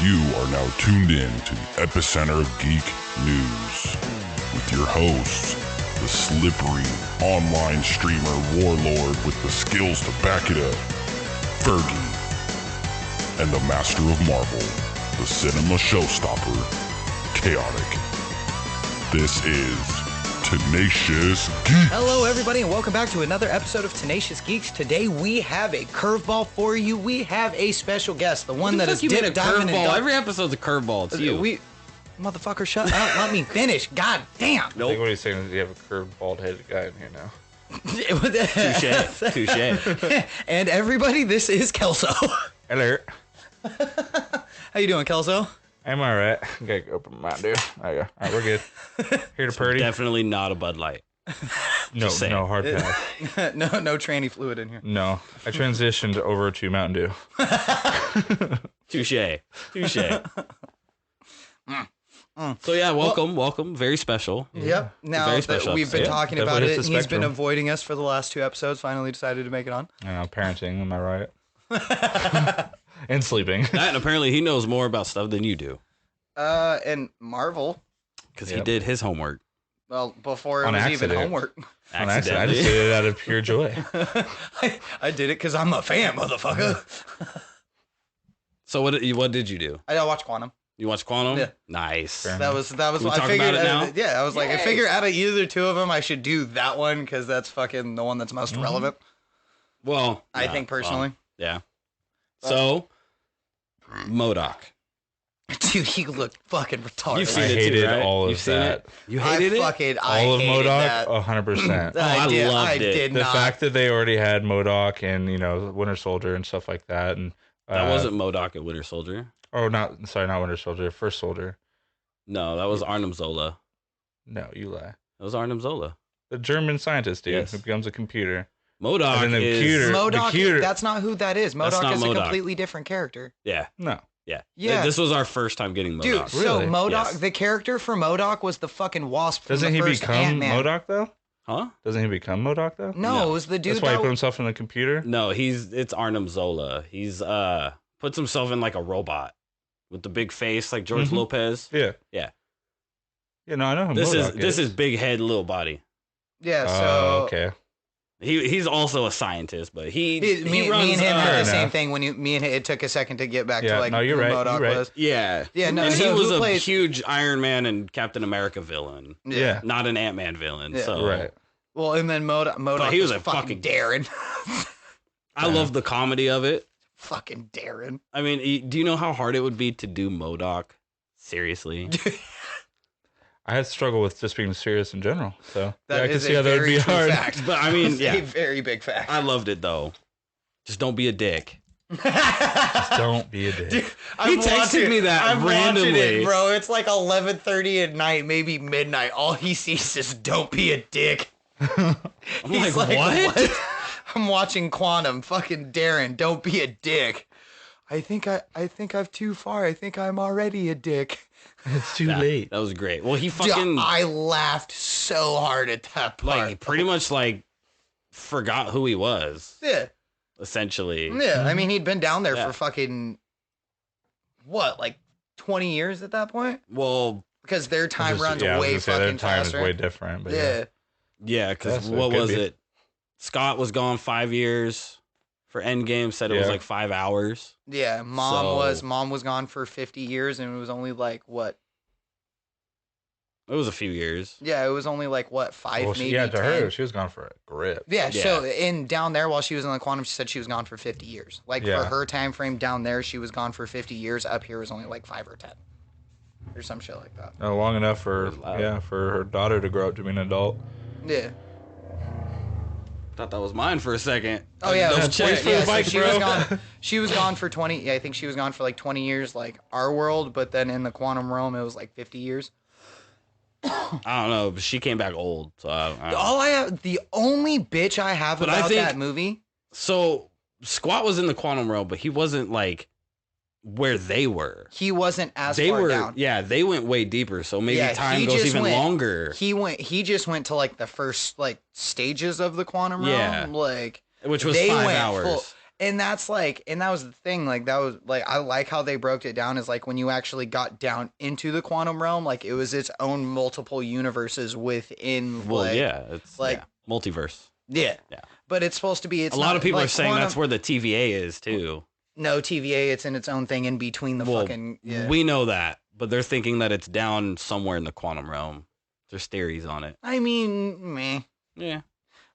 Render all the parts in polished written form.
You are now tuned in to the epicenter of geek news with your hosts, the slippery online streamer warlord with the skills to back it up, Fergie, and the master of Marvel, the cinema showstopper, Chaotic. This is Tenacious Geeks. Hello, everybody, and welcome back to another episode of Tenacious Geeks. Today, we have a curveball for you. We have a special guest, the one that is dip diving in. Every episode's a curveball. It's you. Motherfucker, shut up. Let me finish. God damn. Nope. I think what he's saying is you have a curved, bald-headed guy in here now. Touche. And everybody, this is Kelso. Hello. How you doing, Kelso? I'm all right. Okay, open my Mountain Dew. There you go. All right, we're good. Here to Purdy. Definitely not a Bud Light. No hard pass. No tranny fluid in here. No, I transitioned over to Mountain Dew. Touche. So yeah, welcome. Very special. Yep. Now very that special we've been episode. talking Yeah, about definitely it, hits the he's been spectrum. avoiding us for the last two episodes. Finally decided to make it on. I know, parenting, am I right? And sleeping. That, and apparently he knows more about stuff than you do. And Marvel. Because he did his homework. Well, before it On was accident. even homework. On accident. I just did it out of pure joy. I did it because I'm a fan, motherfucker. So what did you do? I watched Quantum. You watched Quantum? Yeah. Nice. Fair That was Can what we I talk figured. about it now? Yeah, I was like, I Yay. figure out of either two of them, I should do that one because that's fucking the one that's most relevant. Well, I think personally. Yeah. So, MODOK. Dude, you look fucking retarded. You've seen I it too, hated right? all You've of seen that. it? You hated it? All of hated MODOK, that. 100%. I loved I it. did The not. fact that they already had MODOK and, Winter Soldier and stuff like that. And That wasn't MODOK and Winter Soldier. Oh, not Winter Soldier. First Soldier. No, that was Arnim Zola. No, you lie. That was Arnim Zola. The German scientist, dude, Yes. who becomes a computer. MODOK And then the is... computer- MODOK, computer- that's not who that is. That's MODOK not is a MODOK. completely different character. Yeah. No. Yeah. This was our first time getting MODOK. Dude, so Really? MODOK, Yes. the character for MODOK was the fucking wasp from Doesn't the he first become Ant-Man. MODOK, though? Huh? Doesn't he become MODOK, though? No, No. it was the dude That's why he that put himself in the computer? No, it's Arnim Zola. He's puts himself in like a robot with the big face like George Mhm. Lopez. Yeah. Yeah. Yeah, no, I know who This MODOK is big head, little body. Yeah, so Oh, okay. He's also a scientist, but he me runs. and him had Fair the same enough. thing when it took a second to get back Yeah, to like no, you're who right, MODOK you're right. was. Yeah. Yeah, no, and so he was who a plays- huge Iron Man and Captain America villain, Yeah. not an Ant-Man villain. Yeah. So Right. Well, and then MODOK But he was was a fucking fucking- Darren. I love the comedy of it. Fucking Darren. I mean, do you know how hard it would be to do MODOK? Seriously. I had struggle with just being serious in general. So That I can is see a how that would very be true hard. fact. But I mean, It's yeah, a very big fact. I loved it though. Just don't be a dick. Just don't be a dick. Dude, He texted me that I'm watching randomly. it, bro. It's like 11:30 at night, maybe midnight. All he sees is "Don't be a dick." I'm He's like, what? I'm watching Quantum. Fucking Darren, don't be a dick. I think I've too far. I think I'm already a dick. It's too Yeah, late. That was great. Well, he Dude, fucking I laughed so hard at that part. like he pretty much like forgot who he was yeah, essentially. yeah. I mean, he'd been down there Yeah. for fucking what, like 20 years at that point? Well, Because their time Just- runs yeah, I was way gonna say their fucking time faster. is way different. But yeah. yeah, because That's what what it could was be. it? Scott was gone 5 years for Endgame. Said it was Yeah. like 5 hours. Yeah, mom So- was gone for 50 years, and it was only like what? It was a few years. Yeah, it was only like what, five, well, maybe yeah, to 10. her, she was gone for a grip. Yeah, Yeah. so in down there while she was in the Quantum, she said she was gone for 50 years. Like Yeah. for her time frame down there, she was gone for 50 years. Up here was only like 5 or 10, or some shit like that. Long enough for It was loud. for her daughter to grow up to be an adult. Yeah. Thought that was mine for a second. Oh yeah, Double it was check. for the Yeah, bike, so she bro. was gone. She was gone for 20. Yeah, I think she was gone for like 20 years, like our world. But then in the quantum realm, it was like 50 years. I don't know, but she came back old. So I don't know. All I have, the only bitch I have But I about think- that movie. So Squat was in the quantum realm, but he wasn't like where they were. He wasn't as They far were, down. yeah, they went way deeper. So maybe Yeah, time he goes just even went- longer, He just went to like the first like stages of the quantum realm. Yeah. Like which was they 5 went hours. full- And that's like, and that was the thing. Like that was like, I like how they broke it down. Is like when you actually got down into the quantum realm, like it was its own multiple universes within. Well, like, yeah, it's like multiverse. Yeah. But it's supposed to be. It's a lot of people like are saying quantum, that's where the TVA is too. No TVA. It's in its own thing in between the fucking. Yeah. We know that, but they're thinking that it's down somewhere in the quantum realm. There's theories on it. I mean, meh. Yeah.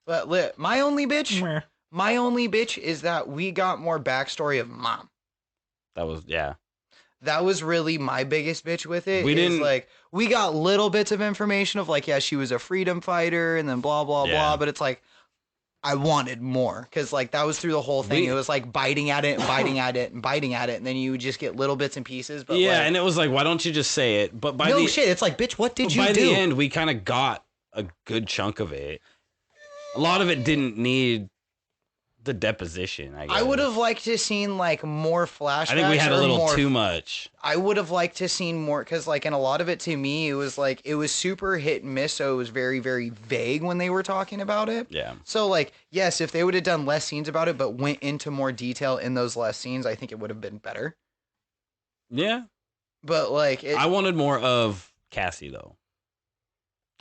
But my only bitch is that we got more backstory of Mom. That was really my biggest bitch with it. We got little bits of information of like, yeah, she was a freedom fighter and then blah, blah, blah. But it's like, I wanted more because like that was through the whole thing. It was like biting at it and biting at it and biting at it. And then you would just get little bits and pieces. But and it was like, why don't you just say it? But it's like, bitch, what did you do? By the end, we kind of got a good chunk of it. A lot of it didn't need the deposition, I guess. I would have liked to seen like more flashbacks. I think we had a little too much. I would have liked to seen more because like in a lot of it to me, it was like it was super hit and miss. So it was very, very vague when they were talking about it. Yeah. So like, yes, if they would have done less scenes about it, but went into more detail in those less scenes, I think it would have been better. Yeah. But like, I wanted more of Cassie though.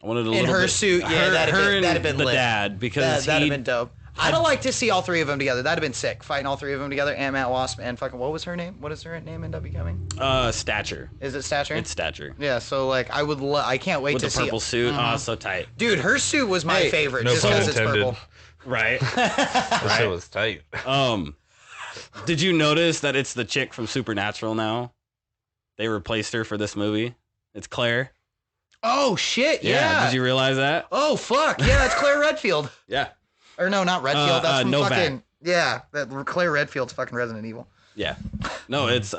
I wanted a little in her bit, suit. Yeah, that'd have been the lit. dad because that'd have been dope. I'd have liked to see all three of them together. That'd have been sick. Fighting all three of them together. Ant-Man, Wasp, and fucking what was her name? What does her name end up becoming? Stature. Is it Stature? It's Stature. Yeah. So like, I can't wait to see with the purple suit. Oh, so tight. Dude, her suit was my favorite just because it's purple. Right. That shit was tight. Did you notice that it's the chick from Supernatural now? They replaced her for this movie. It's Claire. Oh shit! Yeah. Did you realize that? Oh fuck! Yeah, that's Claire Redfield. Yeah. Or no, not Redfield. That's from Novak. fucking that Claire Redfield's fucking Resident Evil. Yeah. No, it's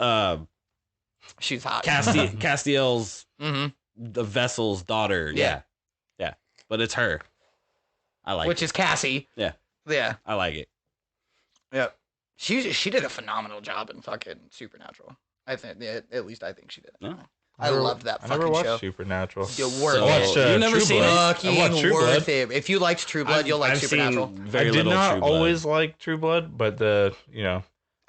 she's hot. Castiel's the vessel's daughter. Yeah. But it's her. I like Which it. is Cassie. Yeah. Yeah. I like it. Yep. She did a phenomenal job in fucking Supernatural. I think at least I think she did. Yeah. I loved that fucking show. I never watched Supernatural. Worth I watched, You've never True seen Blood. Fucking I watched True worth Blood. it. If you liked True Blood, you'll like I've Supernatural. seen very I did little not True Blood. always like True Blood, but I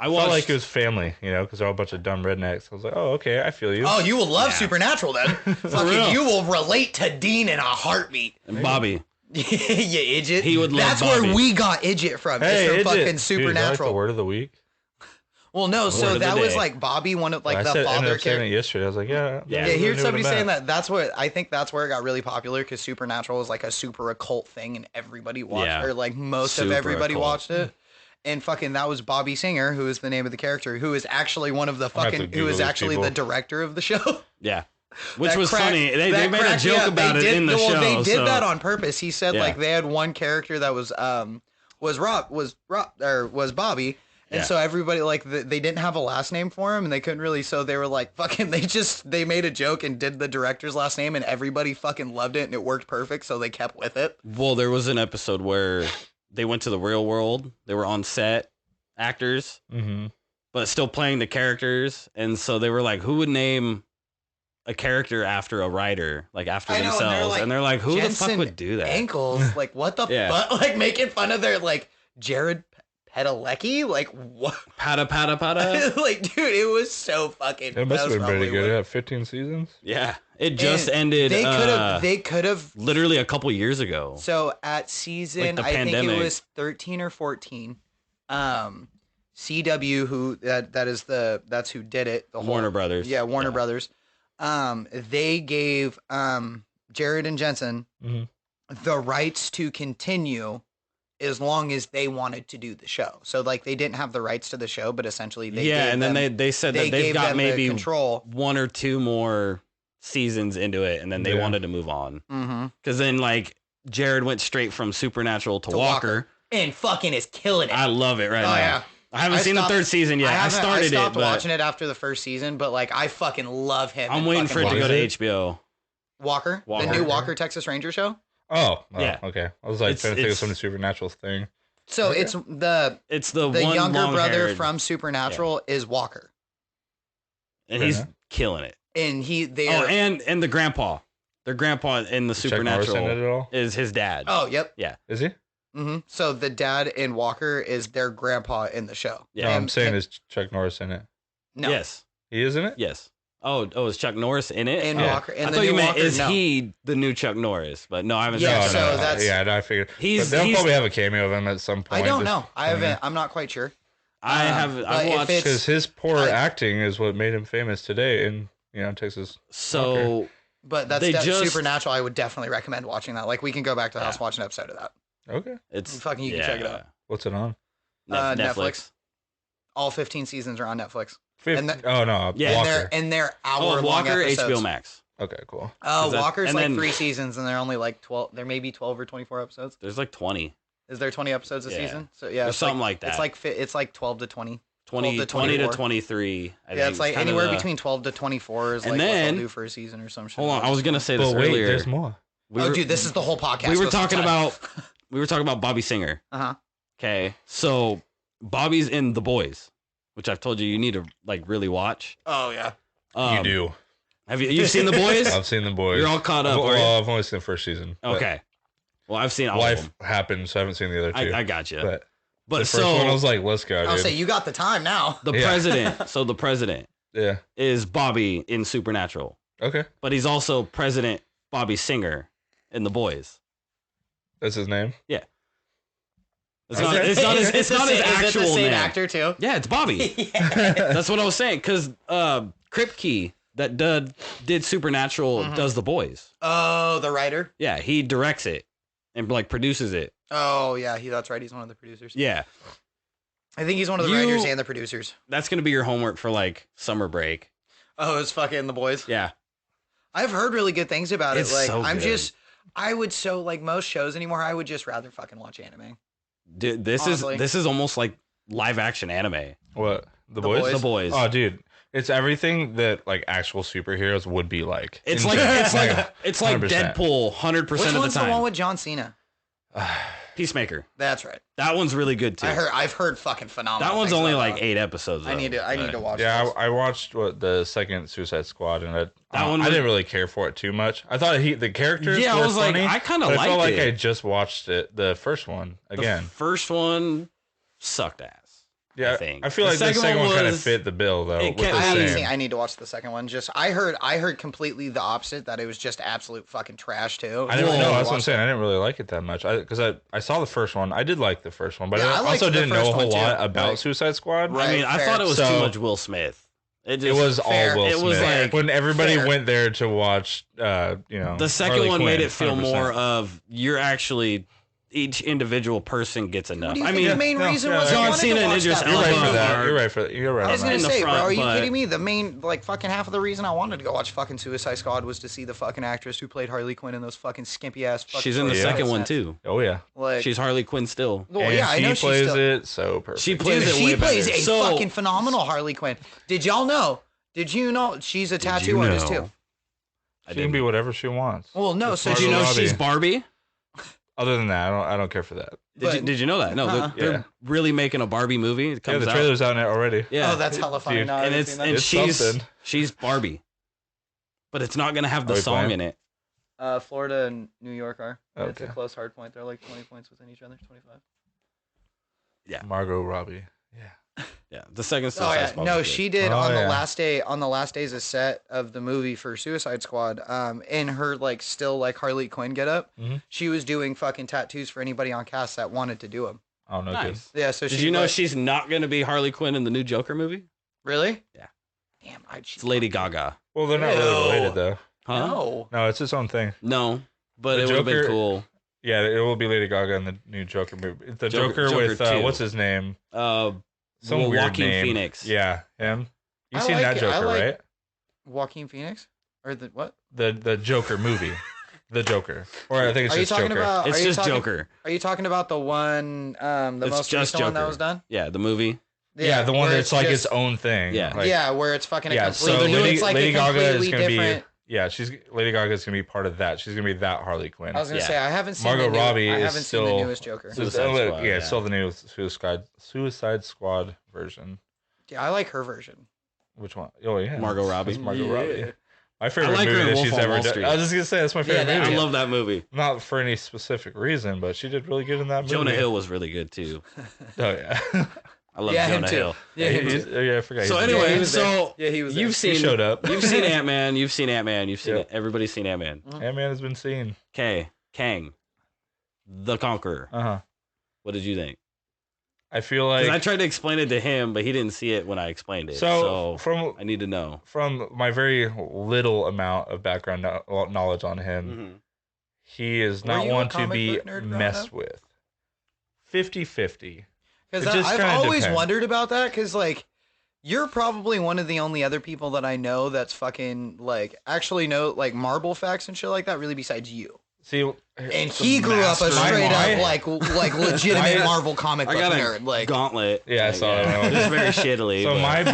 felt watched like it was family, because they're all a bunch of dumb rednecks. I was like, oh, okay, I feel you. Oh, you will love Yeah. Supernatural then. real. Fucking, you will relate to Dean in a heartbeat. and Bobby. You idiot. He would love That's Bobby. where we got Idjit from. Hey, it's from Idjit. fucking Dude, is that like Supernatural. the word of the week? Well, no, Word so of that the was day. like Bobby, one of like I the ended father up saying it character. yesterday. I was like, yeah. Yeah, Yeah, here's knew somebody what it saying meant. that. I think that's where it got really popular because Supernatural was like a super occult thing and everybody watched Yeah. or like most of Super everybody occult. watched it. And fucking that was Bobby Singer, who is the name of the character, who is actually one of the have to fucking who Google is these actually people. the director of the show. Yeah. Which That was cracked- funny. They that made a cracked- joke yeah, about they it did, in the well, show. They did so- that on purpose. He said Yeah. like they had one character that was Bobby. And Yeah. so everybody like they didn't have a last name for him and they couldn't really, so they were like fucking they made a joke and did the director's last name and everybody fucking loved it and it worked perfect, so they kept with it. Well, there was an episode where they went to the real world. They were on set, actors, but still playing the characters. And so they were like, who would name a character after a writer, like after I know, themselves? And they're like, who the Jensen fuck would do that? Ankles, like what the Yeah. fuck? Like making fun of their like Jared Padalecki, like what? Pata. Like dude, it was so fucking. It must have been pretty good. It It had 15 seasons. Yeah. It just ended They could have. literally a couple years ago. So at season, Like the I think pandemic. it was 13 or 14. CW, who that's who did it. The Warner Brothers. Yeah, Warner Brothers. They gave Jared and Jensen the rights to continue as long as they wanted to do the show. So like they didn't have the rights to the show, but essentially they Yeah, gave and then them, they said that they've gave got them the maybe control. one or two more seasons into it, and then they wanted to move on. Because then like Jared went straight from Supernatural to Walker. And fucking is killing it. I love it right now. Yeah. I haven't seen the third season yet. I started stopped but watching it after the first season, but like I fucking love him. I'm in waiting fucking for it to go Walker. to HBO. Walker, the Walker. new Walker Texas Ranger show. Oh, Yeah. okay. I was like It's- trying to think of it's- some Supernatural thing. So it's the one younger brother long-haired- from Supernatural is Walker, and he's Okay. killing it. and they Oh, are. and the grandpa. Their grandpa in the Chuck Norris in it at Supernatural all? is his dad. Oh, yep. Yeah. Is he? Mm-hmm. So the dad in Walker is their grandpa in the show. Yeah, I'm saying is Chuck Norris in it? No. Yes. He is in it? Yes. Oh, is Chuck Norris in it? In Walker. In I the thought new you meant, Walker, is no. he the new Chuck Norris? But no, I haven't Yeah, seen so Chuck that's... Yeah, I figured. They'll probably have a cameo of him at some point. I don't know. I'm not quite sure. I've watched... Because his poor acting is what made him famous today in, Texas. So... Walker. But that's Supernatural. I would definitely recommend watching that. Like, we can go back to the house, watch an episode of that. Okay. It's fucking, you can check it out. What's it on? Netflix. All 15 seasons are on Netflix. Walker. And they're hour-long Walker, episodes. HBO Max. Okay, cool. Walker's like 3 seasons, and they're only like 12. They're maybe 12 or 24 episodes. There's like 20. Is there 20 episodes a season? So yeah, it's something like that. It's like 12 to 20. 20 to 23. It's like anywhere between 12 to 24 is like what they'll do for a season or some shit. Hold on, I was gonna say this earlier. There's more. Dude, this is the whole podcast. We were talking about Bobby Singer. Okay, so Bobby's in The Boys, which I've told you need to like really watch. Oh yeah, you do. Have you seen The Boys? I've seen The Boys. You're all caught up. Well, I've only seen the first season. Okay. Well, I've seen all of them. Life happened, so I haven't seen the other two. I got you. But the first one, I was like, let's go, dude. I'll say you got the time now. The president. So the president. Yeah. Is Bobby in Supernatural. Okay. But he's also President Bobby Singer in The Boys. That's his name? Yeah. It's not his actual name. Is it the same actor too? Yeah, it's Bobby. That's what I was saying. Because Kripke, that did Supernatural, does The Boys. Oh, the writer? Yeah, he directs it and like produces it. Oh yeah, that's right. He's one of the producers. Yeah. I think he's one of the writers and the producers. That's gonna be your homework for like summer break. Oh, it's fucking The Boys. Yeah. I've heard really good things about It's it. Like so good. I would like most shows anymore, I would just rather fucking watch anime. Dude, this is almost like live action anime. What? The Boys? The Boys. Oh, dude. It's everything that like actual superheroes would be like. It's like Deadpool 100% of the time. Which one's the one with John Cena? Peacemaker. That's right. That one's really good too. I've heard fucking phenomenal. That one's only like 8 episodes. Though, I need to watch. Yeah, I watched the second Suicide Squad, and I didn't really care for it too much. I thought the characters. Yeah, were I was funny, like, I kind of liked it. I felt like I just watched the first one again. The first one sucked ass. Yeah, I feel like the second one kind of fit the bill though. I need to watch the second one. Just I heard completely the opposite, that it was just absolute fucking trash too. I didn't know. That's what I'm saying. I didn't really like it that much because I saw the first one. I did like the first one, but I also didn't know a whole lot about Suicide Squad. Right, I mean, I thought it was too much Will Smith. It was all Will Smith. It was like when everybody went there to watch. The second one made it feel 100%. More of you're actually. Each individual person gets enough. I mean, the main reason was John Cena and Idris Elba. You're right for that. You're right. I was gonna say, bro, are you kidding me? The main, like, fucking half of the reason I wanted to go watch fucking Suicide Squad was to see the fucking actress who played Harley Quinn in those fucking skimpy ass. She's in the second one too. Oh yeah, like she's Harley Quinn still. Well, yeah, I know she plays it so perfect. She plays it way better. She plays a fucking phenomenal Harley Quinn. Did y'all know? Did you know she's a tattoo artist too? She can be whatever she wants. Well, no. So did you know she's Barbie? Other than that, I don't care for that. Did you know that? No, they're really making a Barbie movie. It comes the trailer's out now already. Yeah. Oh, that's hella funny. No, and she's Barbie, but it's not gonna have the song in it. Florida and New York are. Okay. It's a close hard point. They're like 20 points within each other. 25. Yeah. Margot Robbie. Yeah. Yeah, the second. No, she did on the last day. On the last day's a set of the movie for Suicide Squad. In her like still like Harley Quinn getup, she was doing fucking tattoos for anybody on cast that wanted to do them. Oh no, nice. Yeah. So did you know she's not going to be Harley Quinn in the new Joker movie? Really? Yeah. Damn, it's Lady Gaga. Well, they're not really related though. Huh? No, it's its own thing. No, but it would have been cool. Yeah, it will be Lady Gaga in the new Joker movie. The Joker with what's his name? Some weird Joaquin name. Phoenix. Yeah, him. You've seen that Joker, right? Joaquin Phoenix? Or the what? The Joker movie. The Joker. Or I think it's just Joker. It's just Joker. Are you talking about the one, the most recent one that was done? Yeah, the movie. Yeah, the one that's like its own thing. Yeah. Yeah, where it's fucking a completely, so Lady Gaga is going to different... be... Yeah, Lady Gaga is going to be part of that. She's going to be that Harley Quinn. I was going to say, I haven't seen Margot Robbie I haven't seen the newest Joker. Still the new Suicide Squad version. Yeah, I like her version. Which one? Oh, yeah. Margot Robbie. Margot Robbie. My favorite movie that she's ever done. I was just gonna say that's my favorite movie. I love that movie. Not for any specific reason, but she did really good in that movie. Jonah Hill was really good too. Oh yeah. I love Jonah Hill. Yeah, I forgot. So anyway, he showed up. You've seen Ant-Man. You've seen Ant-Man. You've seen everybody's seen Ant-Man. Ant-Man has been seen. Okay, Kang, the Conqueror. What did you think? I feel like I tried to explain it to him, but he didn't see it when I explained it. So I need to know from my very little amount of background knowledge on him. He is not one to be messed with. 50-50. Because I've always wondered about that, because, like, you're probably one of the only other people that I know that's fucking, like, actually know, like, Marvel facts and shit like that, really, besides you. See, and he grew up a straight up, like legitimate Marvel comic book nerd. Like, gauntlet. Yeah, I saw it. Just very shittily. So my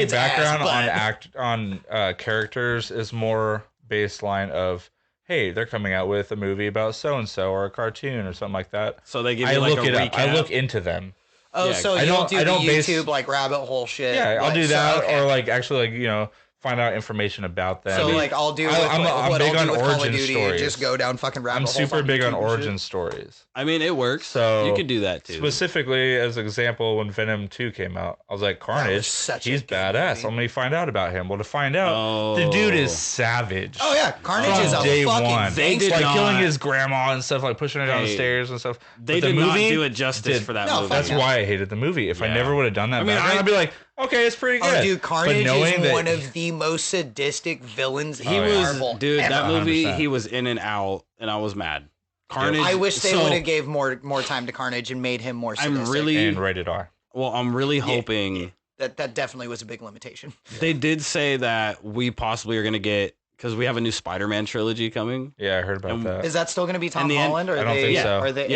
background on characters is more baseline of, hey, they're coming out with a movie about so-and-so or a cartoon or something like that. So they give you like a recap. I look into them. Oh, so you don't do the YouTube like rabbit hole shit. Yeah, I'll do that, or like actually like find out information about them. So like I'll do I'm big on origin stories. Just go down fucking rabbit holes. I'm super big on origin stories. I mean, it works. So you could do that too. Specifically, as an example, when Venom 2 came out, I was like, Carnage, he's badass. I'm gonna find out about him. Well, to find out, the dude is savage. Oh yeah, Carnage is a day fucking one. They did like killing his grandma and stuff, like pushing her down the stairs and stuff. They did not do it justice for that movie. That's why I hated the movie. If I never would have done that, I'd be like, okay, it's pretty good. Oh, dude, Carnage is one of the most sadistic villains in Marvel. Dude, ever. that movie, he was in and out, and I was mad. Carnage. I wish they would have gave more time to Carnage and made him more sadistic. And rated R. Well, I'm really hoping that definitely was a big limitation. They did say that we possibly are going to get, because we have a new Spider-Man trilogy coming. Yeah, I heard about that. Is that still going to be Tom Holland? Or I don't think so. Or they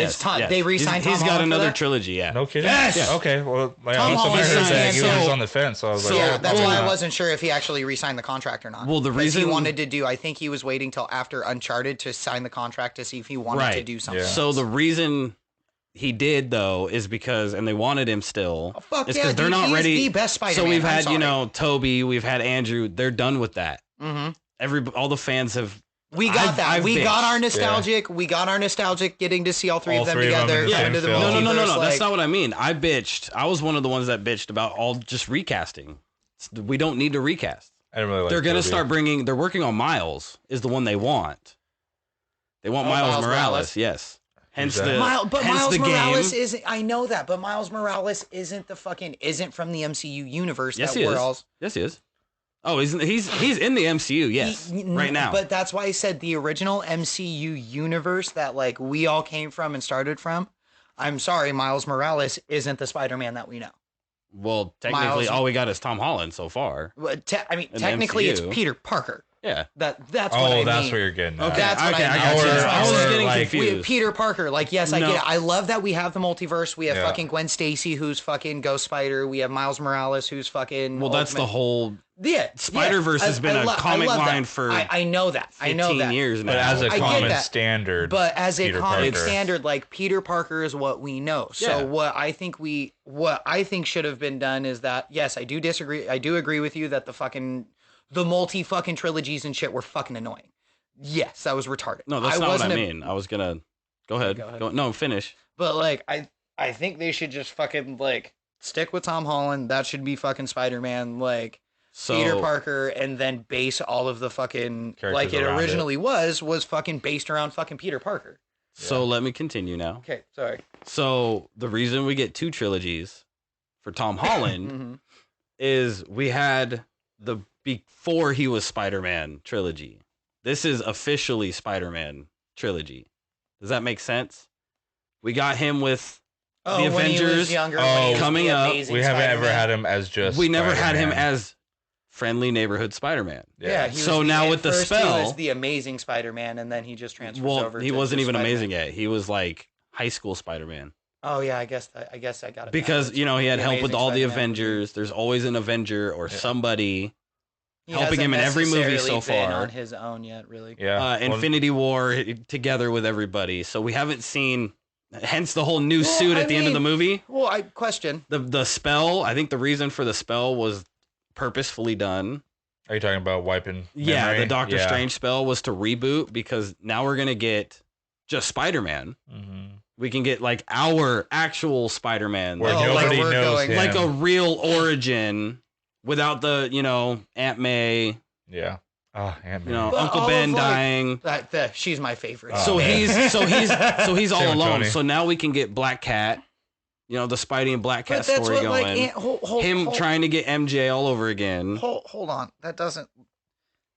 re-signed Tom Holland. He's got another trilogy, yeah. No kidding? Yes! Yeah. Okay, well, Tom Holland saying he was on the fence, so I was like, that's why I wasn't sure if he actually re-signed the contract or not. Well, the reason he wanted to do, I think he was waiting till after Uncharted to sign the contract to see if he wanted to do something. Yeah. So the reason he did though is because, and they wanted him still, is because they're not ready. The best Spider-Man. So we've had, Toby, we've had Andrew. They're done with that. All the fans have. We got that. We got our nostalgic. Yeah. We got our nostalgic getting to see all three of them together. No. That's not what I mean. I bitched. I was one of the ones that bitched about all just recasting. We don't need to recast. I don't really like They're going to start bringing. They're working on Miles. Is the one they want. They want Miles Morales. Yes. Hence Miles Morales isn't. I know that, but Miles Morales isn't from the MCU universe. Yes, he is. Yes, he is. Oh, he's in the MCU, yes, right now. But that's why I said the original MCU universe that like we all came from and started from. I'm sorry, Miles Morales isn't the Spider-Man that we know. Well, technically, all we got is Tom Holland so far. Technically, it's Peter Parker. Yeah, that's what I mean. Oh, that's what you're getting at. Okay, that's what I mean. I was getting confused. Peter Parker, yes, I get it. I love that we have the multiverse. We have fucking Gwen Stacy, who's fucking Ghost Spider. We have Miles Morales, who's fucking. Well, that's the whole. Spider-Verse has been a comic line for. I know that. 15 years now. But as a common standard. But as a common standard, like Peter Parker is what we know. So what I think should have been done is that yes, I do disagree. I do agree with you that the multi-fucking trilogies and shit were fucking annoying. Yes, that was retarded. No, that's not what I mean. I was gonna... Go ahead. No, finish. But, I think they should just fucking, stick with Tom Holland. That should be fucking Spider-Man, Peter Parker, and then base all of the fucking... characters it originally was fucking based around fucking Peter Parker. So let me continue now. Okay, sorry. So the reason we get 2 trilogies for Tom Holland is we had the... before he was Spider-Man trilogy. This is officially Spider-Man trilogy. Does that make sense? We got him with the Avengers coming up. We haven't ever had him as just We never had him as friendly neighborhood Spider-Man. Yeah. So now with the spell, he was the amazing Spider-Man, and then he just transfers over. He wasn't even amazing yet. He was like high school Spider-Man. Oh yeah, I guess I got it. Because he had help with all the Avengers. There's always an Avenger or somebody helping him in every movie so far. On his own yet, really. Yeah. Infinity War together with everybody. So we haven't seen. Hence the whole new suit at the end of the movie. Well, I question the spell. I think the reason for the spell was purposefully done Are you talking about wiping? Yeah, memory? the Doctor Strange spell was to reboot because now we're gonna get just Spider-Man. Mm-hmm. We can get like our actual Spider-Man, where nobody knows him. like a real origin without the Aunt May. Yeah. Oh, Ant-Man. Uncle Ben dying. She's my favorite. So he's all alone. Tony. So now we can get Black Cat. The Spidey and Black Cat story going. Hold, trying to get MJ all over again. Hold on. That doesn't.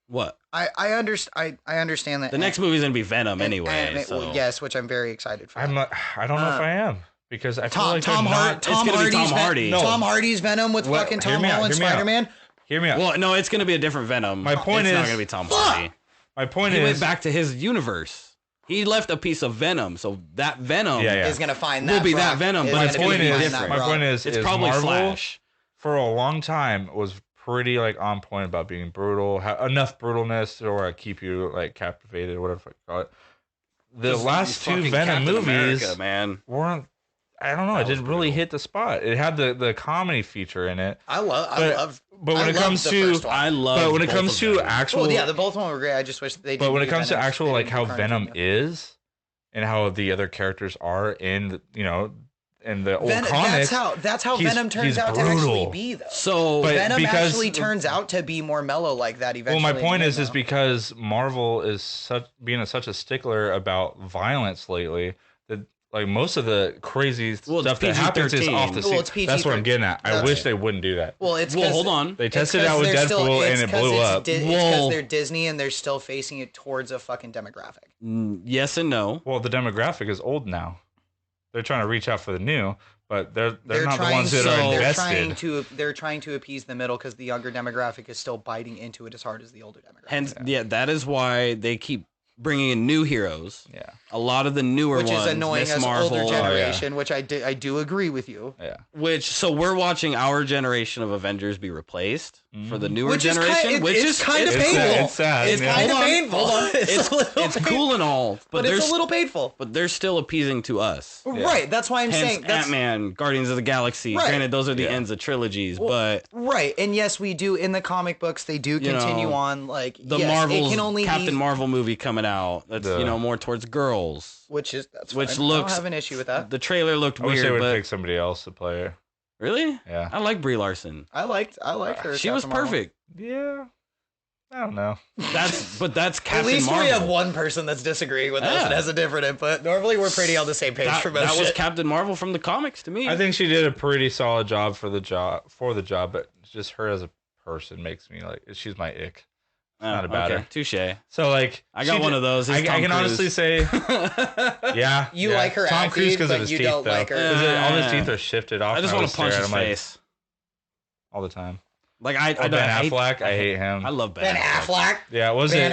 What? I understand that. The next movie's gonna be Venom anyway. So. Yes, which I'm very excited for. I don't know if I am because I feel like Tom Hardy. No. Tom Hardy's Venom with fucking Tom Holland Spider-Man. Hear me out. Well, no, it's gonna be a different Venom. My point is not gonna be Tom Hardy. My point he is went back to his universe. He left a piece of Venom, so that Venom is gonna find that. Will be that Venom, but it's going to be different. My point is, it's probably Marvel, Flash. For a long time, was pretty like on point about being brutal, enough brutalness to keep you like captivated, whatever you call it. The last two Venom movies weren't. I don't know. It didn't really hit the spot. It had the comedy feature in it. But when it comes to actual, the both of them were great. I just wish they. But when it comes to actual like how Venom is, and how the other characters are in in the old comics, that's how Venom turns out to actually be though. So Venom actually turns out to be more mellow like that eventually. Well, my point is because Marvel is being such a stickler about violence lately that. Like most of the crazy stuff that happens is off the scene. That's what I'm getting at. I wish they wouldn't do that. Well, hold on. They tested it out with Deadpool and it blew up. It's because they're Disney and they're still facing it towards a fucking demographic. Yes and no. Well, the demographic is old now. They're trying to reach out for the new, but they're not the ones that are invested. They're trying to appease the middle because the younger demographic is still biting into it as hard as the older demographic. Hence, that is why they keep bringing in new heroes. Yeah. A lot of the newer ones. Which is annoying Miss us Marvel, older generation, which I do agree with you. Yeah. So we're watching our generation of Avengers be replaced for the newer generation, which is kind of painful. It's sad. It's kind of painful. Hold on. It's cool and all, but it's a little painful. But they're still appeasing to us. Yeah. Right. That's why I'm saying that's Ant-Man, Guardians of the Galaxy. Right. Granted, those are the ends of trilogies, but and yes, we do in the comic books. They do continue on like the Marvel's Captain Marvel movie coming out. That's more towards girls, which looks. I don't have an issue with that. The trailer looked weird. I wish they would pick somebody else to play her. Really? Yeah. I like Brie Larson. I liked her. She was perfect. Yeah. I don't know. That's Captain Marvel. At least we have one person that's disagreeing with us and has a different input. Normally, we're pretty on the same page for most. That was Captain Marvel from the comics to me. I think she did a pretty solid job for the job, but just her as a person makes me like she's my ick. Not about her. Touche. So like, I got one of those. I can honestly say, yeah, you like her Tom acting, Cruise because of his you teeth, don't though. like her. All his teeth are shifted off. I just want to punch his face all the time. Like Ben Affleck, I hate him. I love Ben Affleck. Yeah, Ben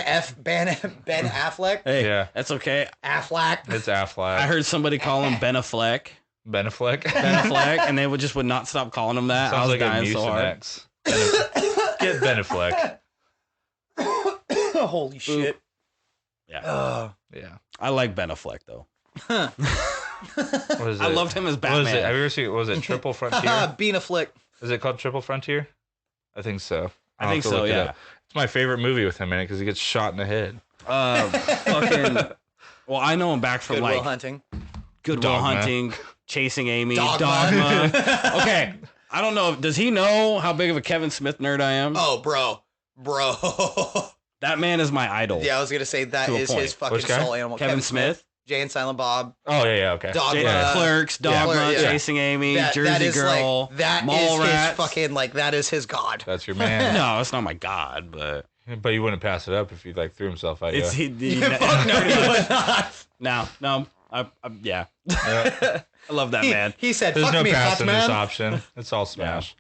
Affleck. Hey, yeah, that's okay. Affleck. It's Affleck. I heard somebody call him Ben Affleck. Ben Affleck. Ben Affleck, and they would not stop calling him that. Sounds I was dying so hard. Get Ben Affleck. Holy shit. Yeah. Yeah. I like Ben Affleck though. What is it? I loved him as Batman. What is it? Have you ever seen? Was it Triple Frontier? Being a flick. Is it called Triple Frontier? I think so. I think so. Yeah. It's my favorite movie with him in it because he gets shot in the head. Fucking. Well, I know him back from Good Will Hunting. Good Will Hunting, Chasing Amy, Dogma. Okay. I don't know. Does he know how big of a Kevin Smith nerd I am? Oh, bro. That man is my idol. Yeah, I was gonna say that is his fucking soul animal. Kevin Smith. Jay and Silent Bob. Oh yeah, okay. Dogma, Clerks, Dogma, Chasing Amy, Jersey Girl, Mallrats. Fucking that is his god. That's your man. No, it's not my god, but you wouldn't pass it up if he threw himself at you. Fuck no, you would not. No, yeah. I love that man. He said, "There's fuck no me, passing man." this option. It's all smash.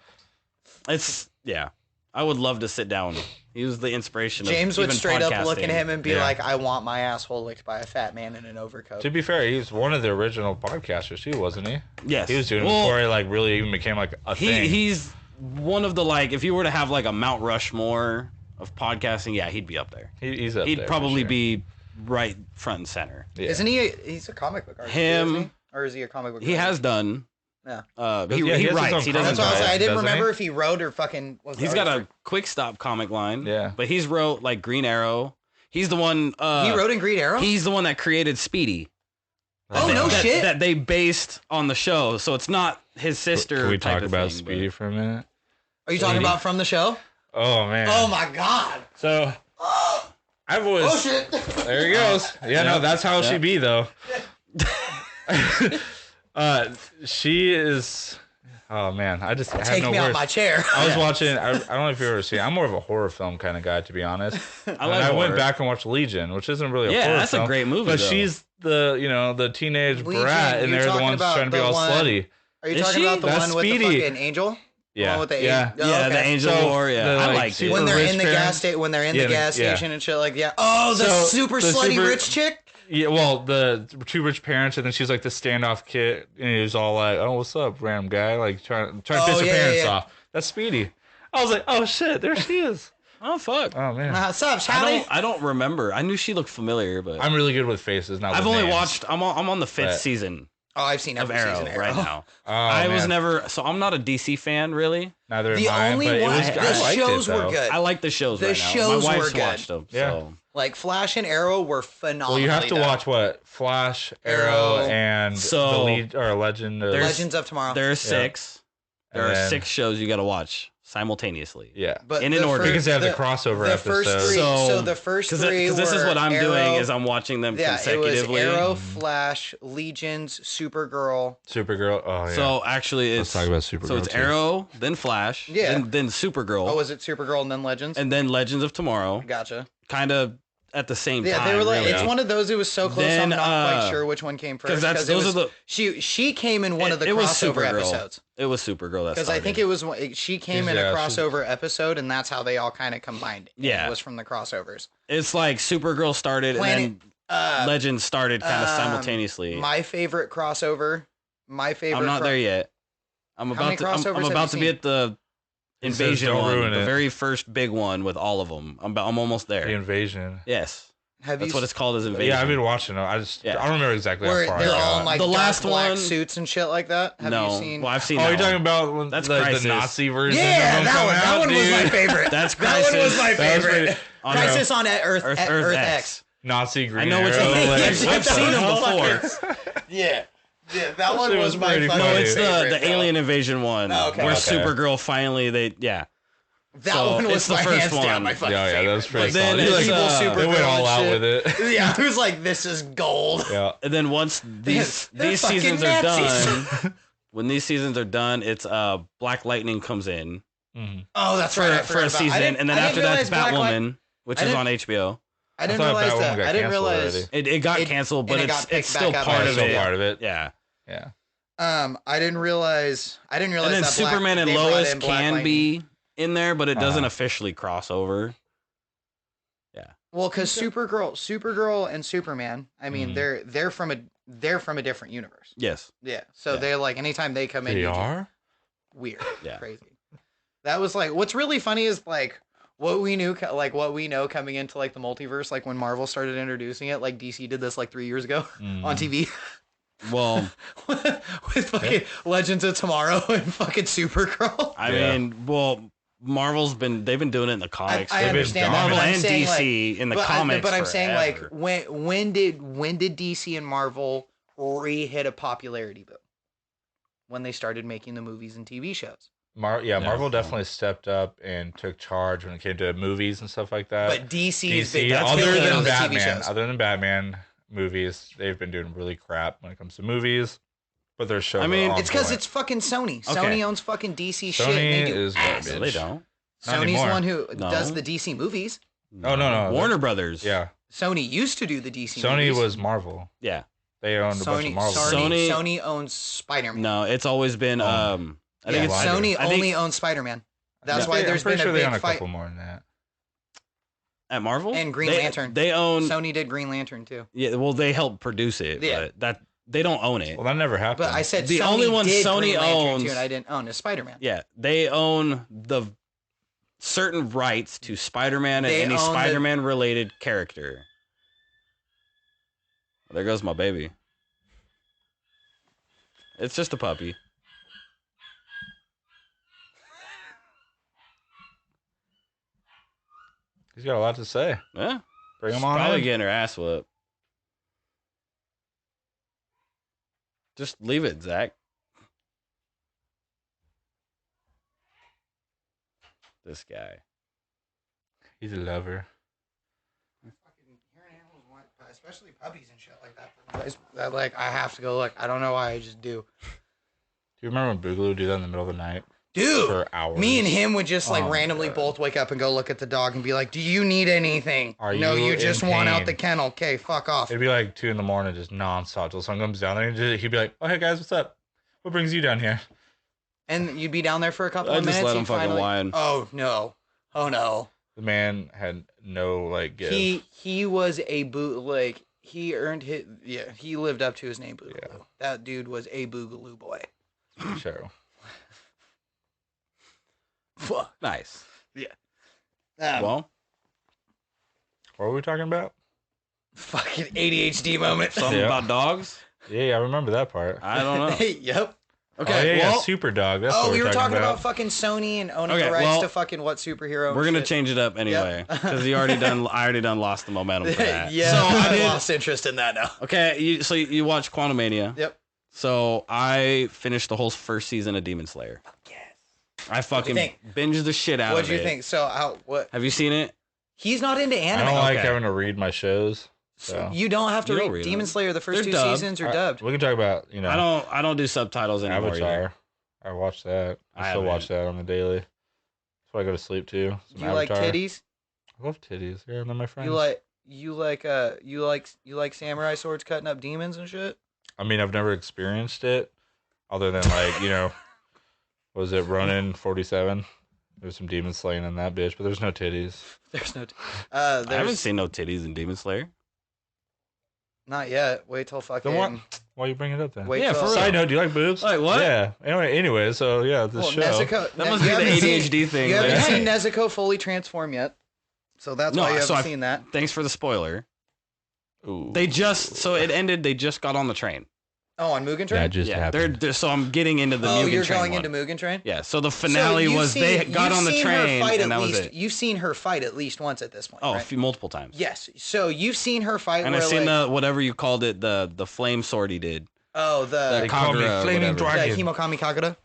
Yeah. I would love to sit down. He was the inspiration. James of would straight up look at him and be Yeah. like, "I want my asshole licked by a fat man in an overcoat." To be fair, he's one of the original podcasters too, wasn't he? Yes. He was doing it before he really even became a thing. He's one of the if you were to have a Mount Rushmore of podcasting, yeah, he'd be up there. He's up there. He'd probably be right front and center. Yeah. Isn't he? He's a comic book artist. Isn't he? Or is he a comic book? He has done. Yeah. He writes. He doesn't. That's what I was like. I didn't remember he? if he wrote or fucking. He's got a quick stop comic line. Yeah. But he's wrote like Green Arrow. He's the one. He wrote in Green Arrow. He's the one that created Speedy. Shit. That they based on the show, so it's not his sister. Can we type talk of about thing, Speedy for a minute? Are you talking about from the show? Oh man. Oh my god. So I've always. Oh shit. There he goes. Yeah, no, that's how she be though. She is. Oh man, I have Take no me out words. my chair. I was watching. I don't know if you've ever seen. I'm more of a horror film kind of guy, to be honest. I went back and watched Legion, which isn't really a horror film. Yeah, that's a great movie. But though. she's the teenage Legion, brat, and you're they're the talking ones about trying to be the all one- slutty. Are you Is talking she? about the That's one with Speedy. the fucking angel? The Yeah. one with the Yeah. oh, Yeah, okay. the Angel So, War. Yeah, the, I like, liked it. super When they're rich in the parents- gas station, when they're in Yeah, the gas yeah. station and shit like that. Oh, the So, super the slutty super- rich chick. Yeah, well, the two rich parents, and then she's like the standoff kid, and he was all like, "Oh, what's up, random guy?" Like trying to piss her parents off. That's Speedy. I was like, "Oh shit, there she is." Oh fuck. Oh man, What's up, Charlie? I don't remember. I knew she looked familiar, but I'm really good with faces. Not. I've with only names. watched. I'm on the 5th But- season Oh, I've seen of every Arrow season of right now. Oh, I was man. never. So I'm not a DC fan really. Neither The am I, only but one. it was, The I liked shows it, were though. good. I like the shows The right now. shows My were wife's good. watched them. Yeah. So. Like Flash and Arrow were phenomenal. Well, you have to watch what Flash, Arrow. Arrow, and So, Legend. Of, Legends of Tomorrow. There are 6. There And are then- 6 shows you got to watch simultaneously. yeah, but in an order. because they have the crossover the first episode. three. So- So the first three. Because this is were what I'm Arrow, doing is I'm watching them Yeah, it was consecutively. Arrow, Flash, Legions, Supergirl. Supergirl. Oh yeah. So actually, let's it's talk about Supergirl. so it's too. Arrow, then Flash, Yeah. then Supergirl, Oh, was it Supergirl and then Legends? and then Legends of Tomorrow. Gotcha. Kind of at the same Yeah, time. they were like, really. it's one of those. It was so close. Then, I'm not quite uh, sure which one came first. that's- it those was- are the- She came in one of the It was crossover Supergirl. episodes. It was Supergirl. That Because I think she came in a Yeah, crossover episode, and that's how they all kind of combined. Yeah. It was from the crossovers. it's like Supergirl started and then Legends started kind of simultaneously. My favorite crossover. I'm not there yet. I'm How many about to. I'm crossovers have about you to be seen? at the He says invasion don't one, ruin the it. very first big one with all of them. I'm almost there. The invasion. Yes, Have that's you what it's called. Is invasion. Yeah, I've been watching them. I Yeah. don't remember exactly where how far they're I all got. in like The dark last black one- suits and shit like that? Have no. you seen? Well, I've seen. Oh, that you're talking one. about when That's the Crisis. Nazi version? Yeah, of them that come one. out, That one was dude? my favorite. That's That one was Crisis. my That was favorite. pretty- Crisis on Earth X. Nazi Green I know what you Arrow, mean. like, I've what seen the them hell? before. Yeah. Yeah, that one shit was was my pretty fucking No, funny. it's favorite, the bro. Alien Invasion one, Oh, okay. where Okay. Supergirl finally That So, one was it's the my first hands down one. my fucking Yeah, favorite. that was pretty Like, Then solid. it's, evil Supergirl They went all and out shit. with it. Yeah, it was like, this is gold. Yeah. And then once these They're fucking seasons are Nazis. done, when these seasons are done, it's Black Lightning comes in Mhm. Oh, that's for right. I for forgot a about- season, and then I after didn't that's realize Black Batwoman, which I is didn't- on HBO. I didn't thought realize Batwoman that. got I didn't canceled realize. already. It got It- canceled, and but it got it's picked still back up part on of Still it. part of it. Yeah. Yeah. I didn't realize. And then that Black- Superman and they brought Lois in Black can Lightning. be in there, but it doesn't Uh-huh. officially cross over. Well, because Supergirl and Superman. I mean, Mhm. they're from a different universe. Yes. Yeah. So Yeah. they're like anytime they come in, They you are? weird. Yeah. Crazy. That was like what's really funny is like what we know coming into like the multiverse, like when Marvel started introducing it, like DC did this like 3 years ago on TV Well, with fucking Legends of Tomorrow and fucking Supergirl. I Yeah. mean, they've been doing it in the comics. I They've been understand that, Marvel but I'm and saying, DC in the comics. But I'm saying like forever. when did DC and Marvel hit a popularity boom? When they started making the movies and TV shows. Marvel definitely stepped up and took charge when it came to movies and stuff like that. But DC is DC, big. That's other killing it than on the TV Batman, shows. other than Batman movies, they've been doing really crap when it comes to movies. But their shows. I mean, are on It's because point. it's fucking Sony. Okay. Sony owns fucking DC shit. Sony And they do is ass. garbage. No, they don't. Not Sony's anymore. the one who No. does the DC movies. Oh, no. Warner Brothers. Yeah, Sony used to do the DC Sony movies. was Marvel. Yeah. They owned a bunch of Marvel. Sony owns Spider-Man. No, it's always been. I think Yeah, it's Why do? Sony I think- only owns Spider-Man. That's Yeah. why there's I'm pretty been sure a they own big a fight. couple more than that. at Marvel And Green They- Lantern. They own. Sony did Green Lantern too. Yeah. Well, they helped produce it. Yeah. But that they don't own it. Well, that never happened. But I said The Sony only one did Sony Green Lantern owns- too, and I didn't own is Spider-Man. Yeah, they own the certain rights to Spider-Man and They any own the- Spider-Man related character. There goes my baby. It's just a puppy. He's got a lot to say. Yeah. Bring him She's on probably in. getting her ass whooped. Just leave it, Zach. This guy. He's a lover. Especially puppies and shit like that. Like, I have to go look. I don't know why, I just do. Do you remember when Boogaloo would do that in the middle of the night? Dude, for hours. Me and him would just like randomly both wake up and go look at the dog and be like, "Do you need anything? No, you just want out the kennel. Okay, fuck off." It'd be like 2 a.m, just nonstop till someone comes down there and he'd be like, "Oh hey guys, what's up? What brings you down here?" And you'd be down there for a couple of just minutes. let him fucking whine. Oh no! Oh no! The man had no like give. He was a he earned his he lived up to his name, Boogaloo. Yeah. That dude was a Boogaloo boy. Sure. Nice. Yeah. Well, what were we talking about? Fucking ADHD moment. Something about dogs? Yeah, I remember that part. I don't know. Yep. Okay. Yeah, Super Dog. That's what we were talking about fucking Sony and owning the rights to fucking what superhero. We're gonna change it up anyway because I already done lost the momentum for that. Yeah, so I lost interest in that now. Okay, so you watched Quantumania. Yep. So I finished the whole first season of Demon Slayer. Yes. I fucking binged the shit out of it. What'd you think? So what? Have you seen it? He's not into anime. I don't like having to read my shows. So. You don't have to read Demon Slayer. The first two seasons are dubbed. We can talk about I don't do subtitles anymore. Avatar. Either. I watch that. I still watch that on the daily. That's what I go to sleep to. Do you like titties? I love titties. Yeah, they're my friends. You like samurai swords cutting up demons and shit? I mean, I've never experienced it, other than was it Ronin 47? There's some demon slaying in that bitch, but there's no titties. There's no. I haven't seen no titties in Demon Slayer. Not yet. Wait till fucking. Why you bring it up then? Wait till. Side note, do you like boobs? Like what? Yeah. Anyway, so yeah, this show. That must be the ADHD thing. You haven't seen Nezuko fully transform yet, so that's why you haven't seen that. Thanks for the spoiler. Ooh. It ended. They just got on the train. Oh, on Mugen Train? That just happened. So I'm getting into the Mugen Train. Oh, you're going into Mugen Train? Yeah, so the finale was they got on the train and that was it. You've seen her fight at least once at this point, right? Multiple times. Yes. So you've seen her fight and I've seen the, whatever you called it, the flame sword he did. Oh, they call me Flaming Dragon. Yeah, Himokami Kagura?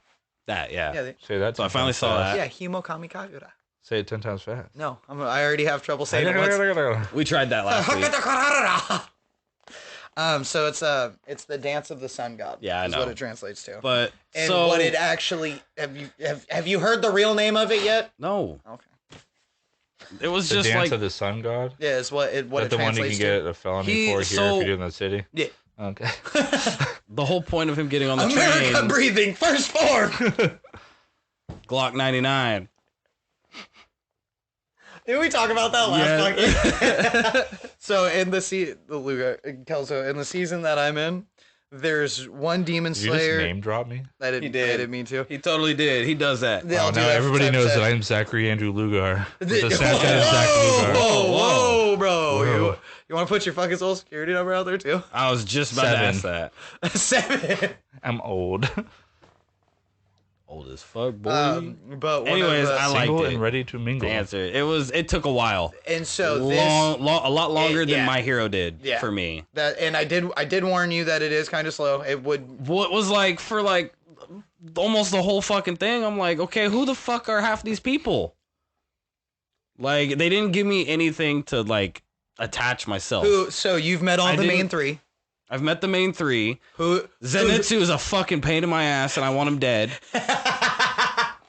That, yeah. Say that. So I finally saw that. Yeah, Himokami Kagura. Say it 10 times fast. No, I already have trouble saying it once. We tried that last week. So it's the dance of the sun god. Yeah, I know. Is what it translates to. But what it actually have you heard the real name of it yet? No. Okay. It was the just dance like of the sun god. Yeah, it's what it the one you can get a felony for here if you're in the city. Yeah. Okay. The whole point of him getting on the America train. breathing first form. Glock 99. Did we talk about that last fucking? So in the Kelso, in the season that I'm in, there's one demon slayer. Did you just name drop me? I didn't mean to. He totally did. He does that. Now everybody knows that I'm Zachary Andrew Lugar. The Snapchat is Zach Lugar. Whoa, bro. Whoa. You want to put your fucking social security number out there too? I was just about to ask that. 7. I'm old. Old as fuck, boy. But anyways, I liked it. And ready to mingle. The answer. It took a while. And so a lot longer than My Hero did for me. And I did warn you that it is kind of slow. It would. What was like for like almost the whole fucking thing? I'm like, okay, who the fuck are half these people? Like they didn't give me anything to like attach myself. So you've met all the main 3. I've met the main 3. Zenitsu is a fucking pain in my ass, and I want him dead.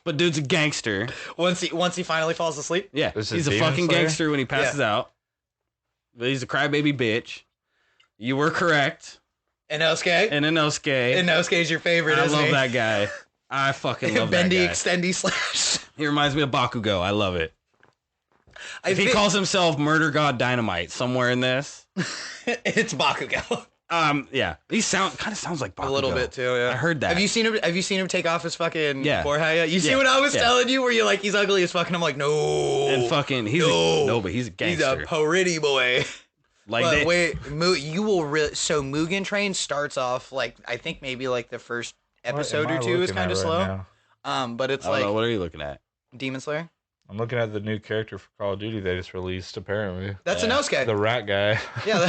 But dude's a gangster. Once he finally falls asleep. Yeah, he's a fucking gangster when he passes out. But he's a crybaby bitch. You were correct. Inosuke. Inosuke's your favorite. I love that guy. I fucking love that guy. Bendy extendy slash. He reminds me of Bakugo. I love it. He calls himself Murder God Dynamite somewhere in this. It's Bakugo. Yeah, he kind of sounds like Bakugo. A little bit too. Yeah, I heard that. Have you seen him take off his fucking forehead yet? You see what I was telling you, where you're like, he's ugly as fuck, and I'm like, no. And fucking, but he's a gangster. He's a pretty boy. Like, you will really. So Mugen Train starts off like I think maybe like the first episode or 2 is kind of slow. But it's I don't know, what are you looking at? Demon Slayer. I'm looking at the new character for Call of Duty they just released, apparently. That's Inosuke. The rat guy. Yeah.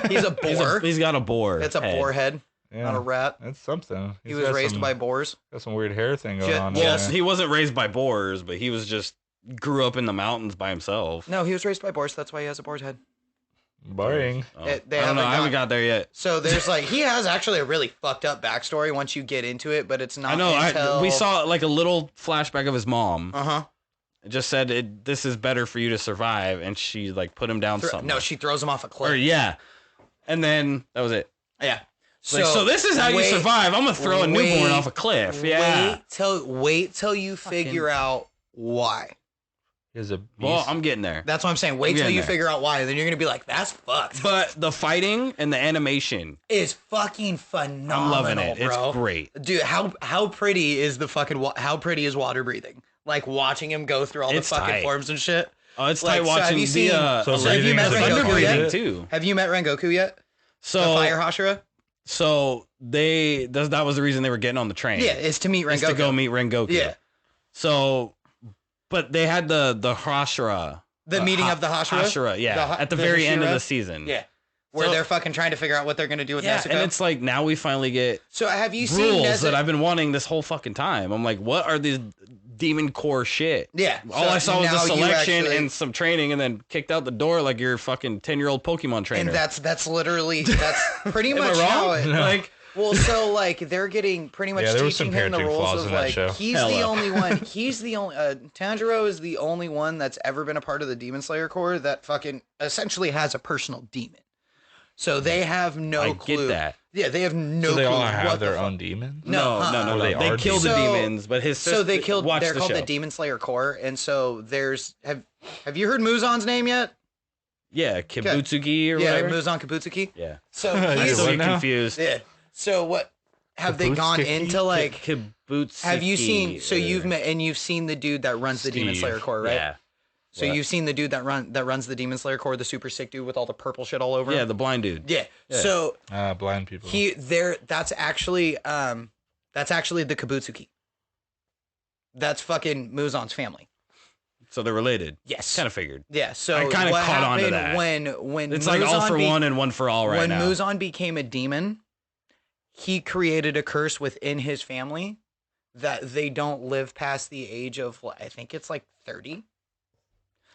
He's a boar. He's got a boar. It's a boar head, not a rat. That's something. He was raised by boars. Got some weird hair thing going on. Well, he wasn't raised by boars, but he was just grew up in the mountains by himself. No, he was raised by boars. That's why he has a boar's head. Boring. Oh. I don't know. I haven't got there yet. So there's he has actually a really fucked up backstory once you get into it, but it's not. I know. We saw like a little flashback of his mom. It just said this is better for you to survive, and she like put him down something. No, she throws him off a cliff. And then that was it. Yeah. So this is how you survive. I'm gonna throw a newborn off a cliff. Yeah. Wait till you figure out why. Well, I'm getting there. That's what I'm saying. Wait till you figure out why. Then you're going to be like, that's fucked. But the fighting and the animation is fucking phenomenal. I'm loving it. Bro. It's great. Dude, how pretty is how pretty is water breathing? Like watching him go through all the fucking forms and shit. Oh, it's tight watching have you met Rengoku yet? Too. Have you met Rengoku yet? So the Fire Hashira? So that was the reason they were getting on the train. Yeah, is to meet Rengoku. To go meet Rengoku. Yeah. So but they had the Hashira. The meeting of the Hashira? Hashira, yeah. At the very end of the season. Yeah. Where they're fucking trying to figure out what they're going to do with Nezuko. And it's like, now we finally get have you seen rules that I've been wanting this whole fucking time. I'm like, what are these demon core shit? Yeah. All I saw was a selection and some training and then kicked out the door like you're fucking 10-year-old Pokemon trainer. And that's literally, that's pretty much how it... No. Like... Well, so they're getting pretty much teaching him the rules of he's the only one. He's the only Tanjiro is the only one that's ever been a part of the Demon Slayer Corps that fucking essentially has a personal demon. So they have no clue. I get that. Yeah, they have no clue. So they all have their own demons? No. They kill the demons, but his sister. So they killed. They're called the Demon Slayer Corps, and so there's. Have you heard Muzan's name yet? Yeah, Kibutsuki or whatever. Yeah, Muzan Kibutsuki. Yeah. So he's so confused. Yeah. So what have they gone into like Kibutsuki? Have you seen? So you've seen the dude that runs the Demon Slayer Corps, right? Yeah. So you've seen the dude that runs the Demon Slayer Corps, the super sick dude with all the purple shit all over him? Yeah, the blind dude. Yeah. So blind people. That's actually the Kibutsuki. That's fucking Muzan's family. So they're related. Yes. Kind of figured. Yeah. So I kind of caught on to that. When it's like all for one and one for all right now. When Muzan became a demon, he created a curse within his family that they don't live past the age of, I think it's like 30.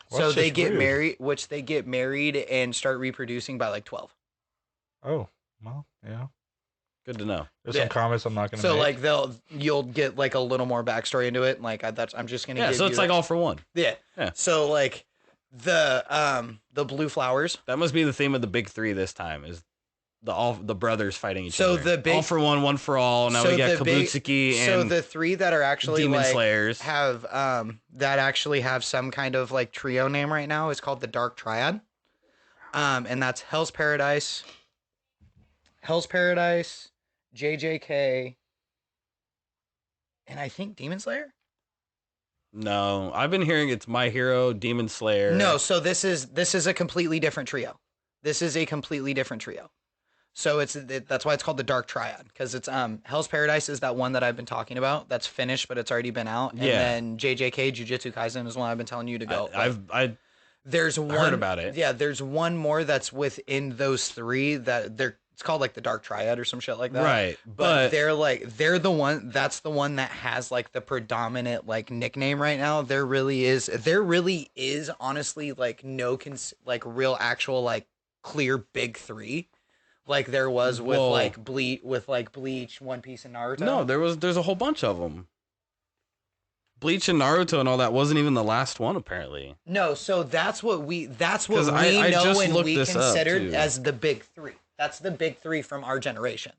So they get married, which they get married and start reproducing by like 12. Oh, well, yeah. Good to know. There's some comments I'm not going to make. So like you'll get like a little more backstory into it. Like I'm just going to give so it's like all for one. Yeah. So like the blue flowers. That must be the theme of the big three this time is the brothers fighting each other. So the big all for one for all. Now we got Kibutsuki and so the three that are actually Demon Slayers have that actually have some kind of like trio name right now is called the Dark Triad. And that's Hell's Paradise, JJK, and I think Demon Slayer? No, I've been hearing it's My Hero, Demon Slayer. No, so this is a completely different trio. So that's why it's called the Dark Triad, because it's Hell's Paradise is that one that I've been talking about that's finished but it's already been out, and then JJK Jujutsu Kaisen is one I've been telling you to go. There's one heard about it. Yeah, there's one more that's within those three that it's called like the Dark Triad or some shit like that. Right. But they're the one that's the one that has like the predominant like nickname right now. There really is honestly like no real actual like clear big three. Like there was with like Bleach, One Piece, and Naruto. No, there's a whole bunch of them. Bleach and Naruto and all that wasn't even the last one apparently. No, so that's what we know and we considered as the big three. That's the big three from our generation.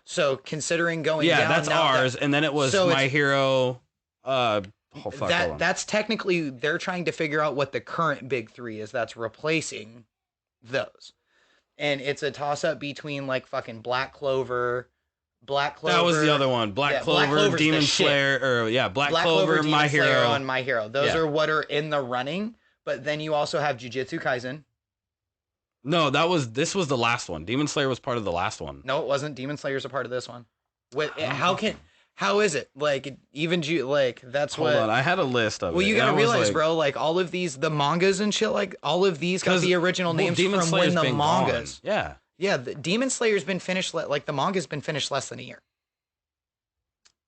So considering going down, that's ours, and then it was My Hero. That's technically they're trying to figure out what the current big three is that's replacing those. And it's a toss-up between, like, fucking Black Clover. That was the other one. Black Clover, Demon Slayer, Black Clover, My Hero. And My Hero. Those are what are in the running. But then you also have Jujutsu Kaisen. No, this was the last one. Demon Slayer was part of the last one. No, it wasn't. Demon Slayer's a part of this one. How How is it? Like, even like that's Hold what. on, I had a list of it. Well, you gotta realize, bro, like all of these, the mangas and shit, like all of these got the original names Demon from Slayer's when the been mangas. gone. Yeah. Yeah, the Demon Slayer's been finished. Like the manga's been finished less than a year.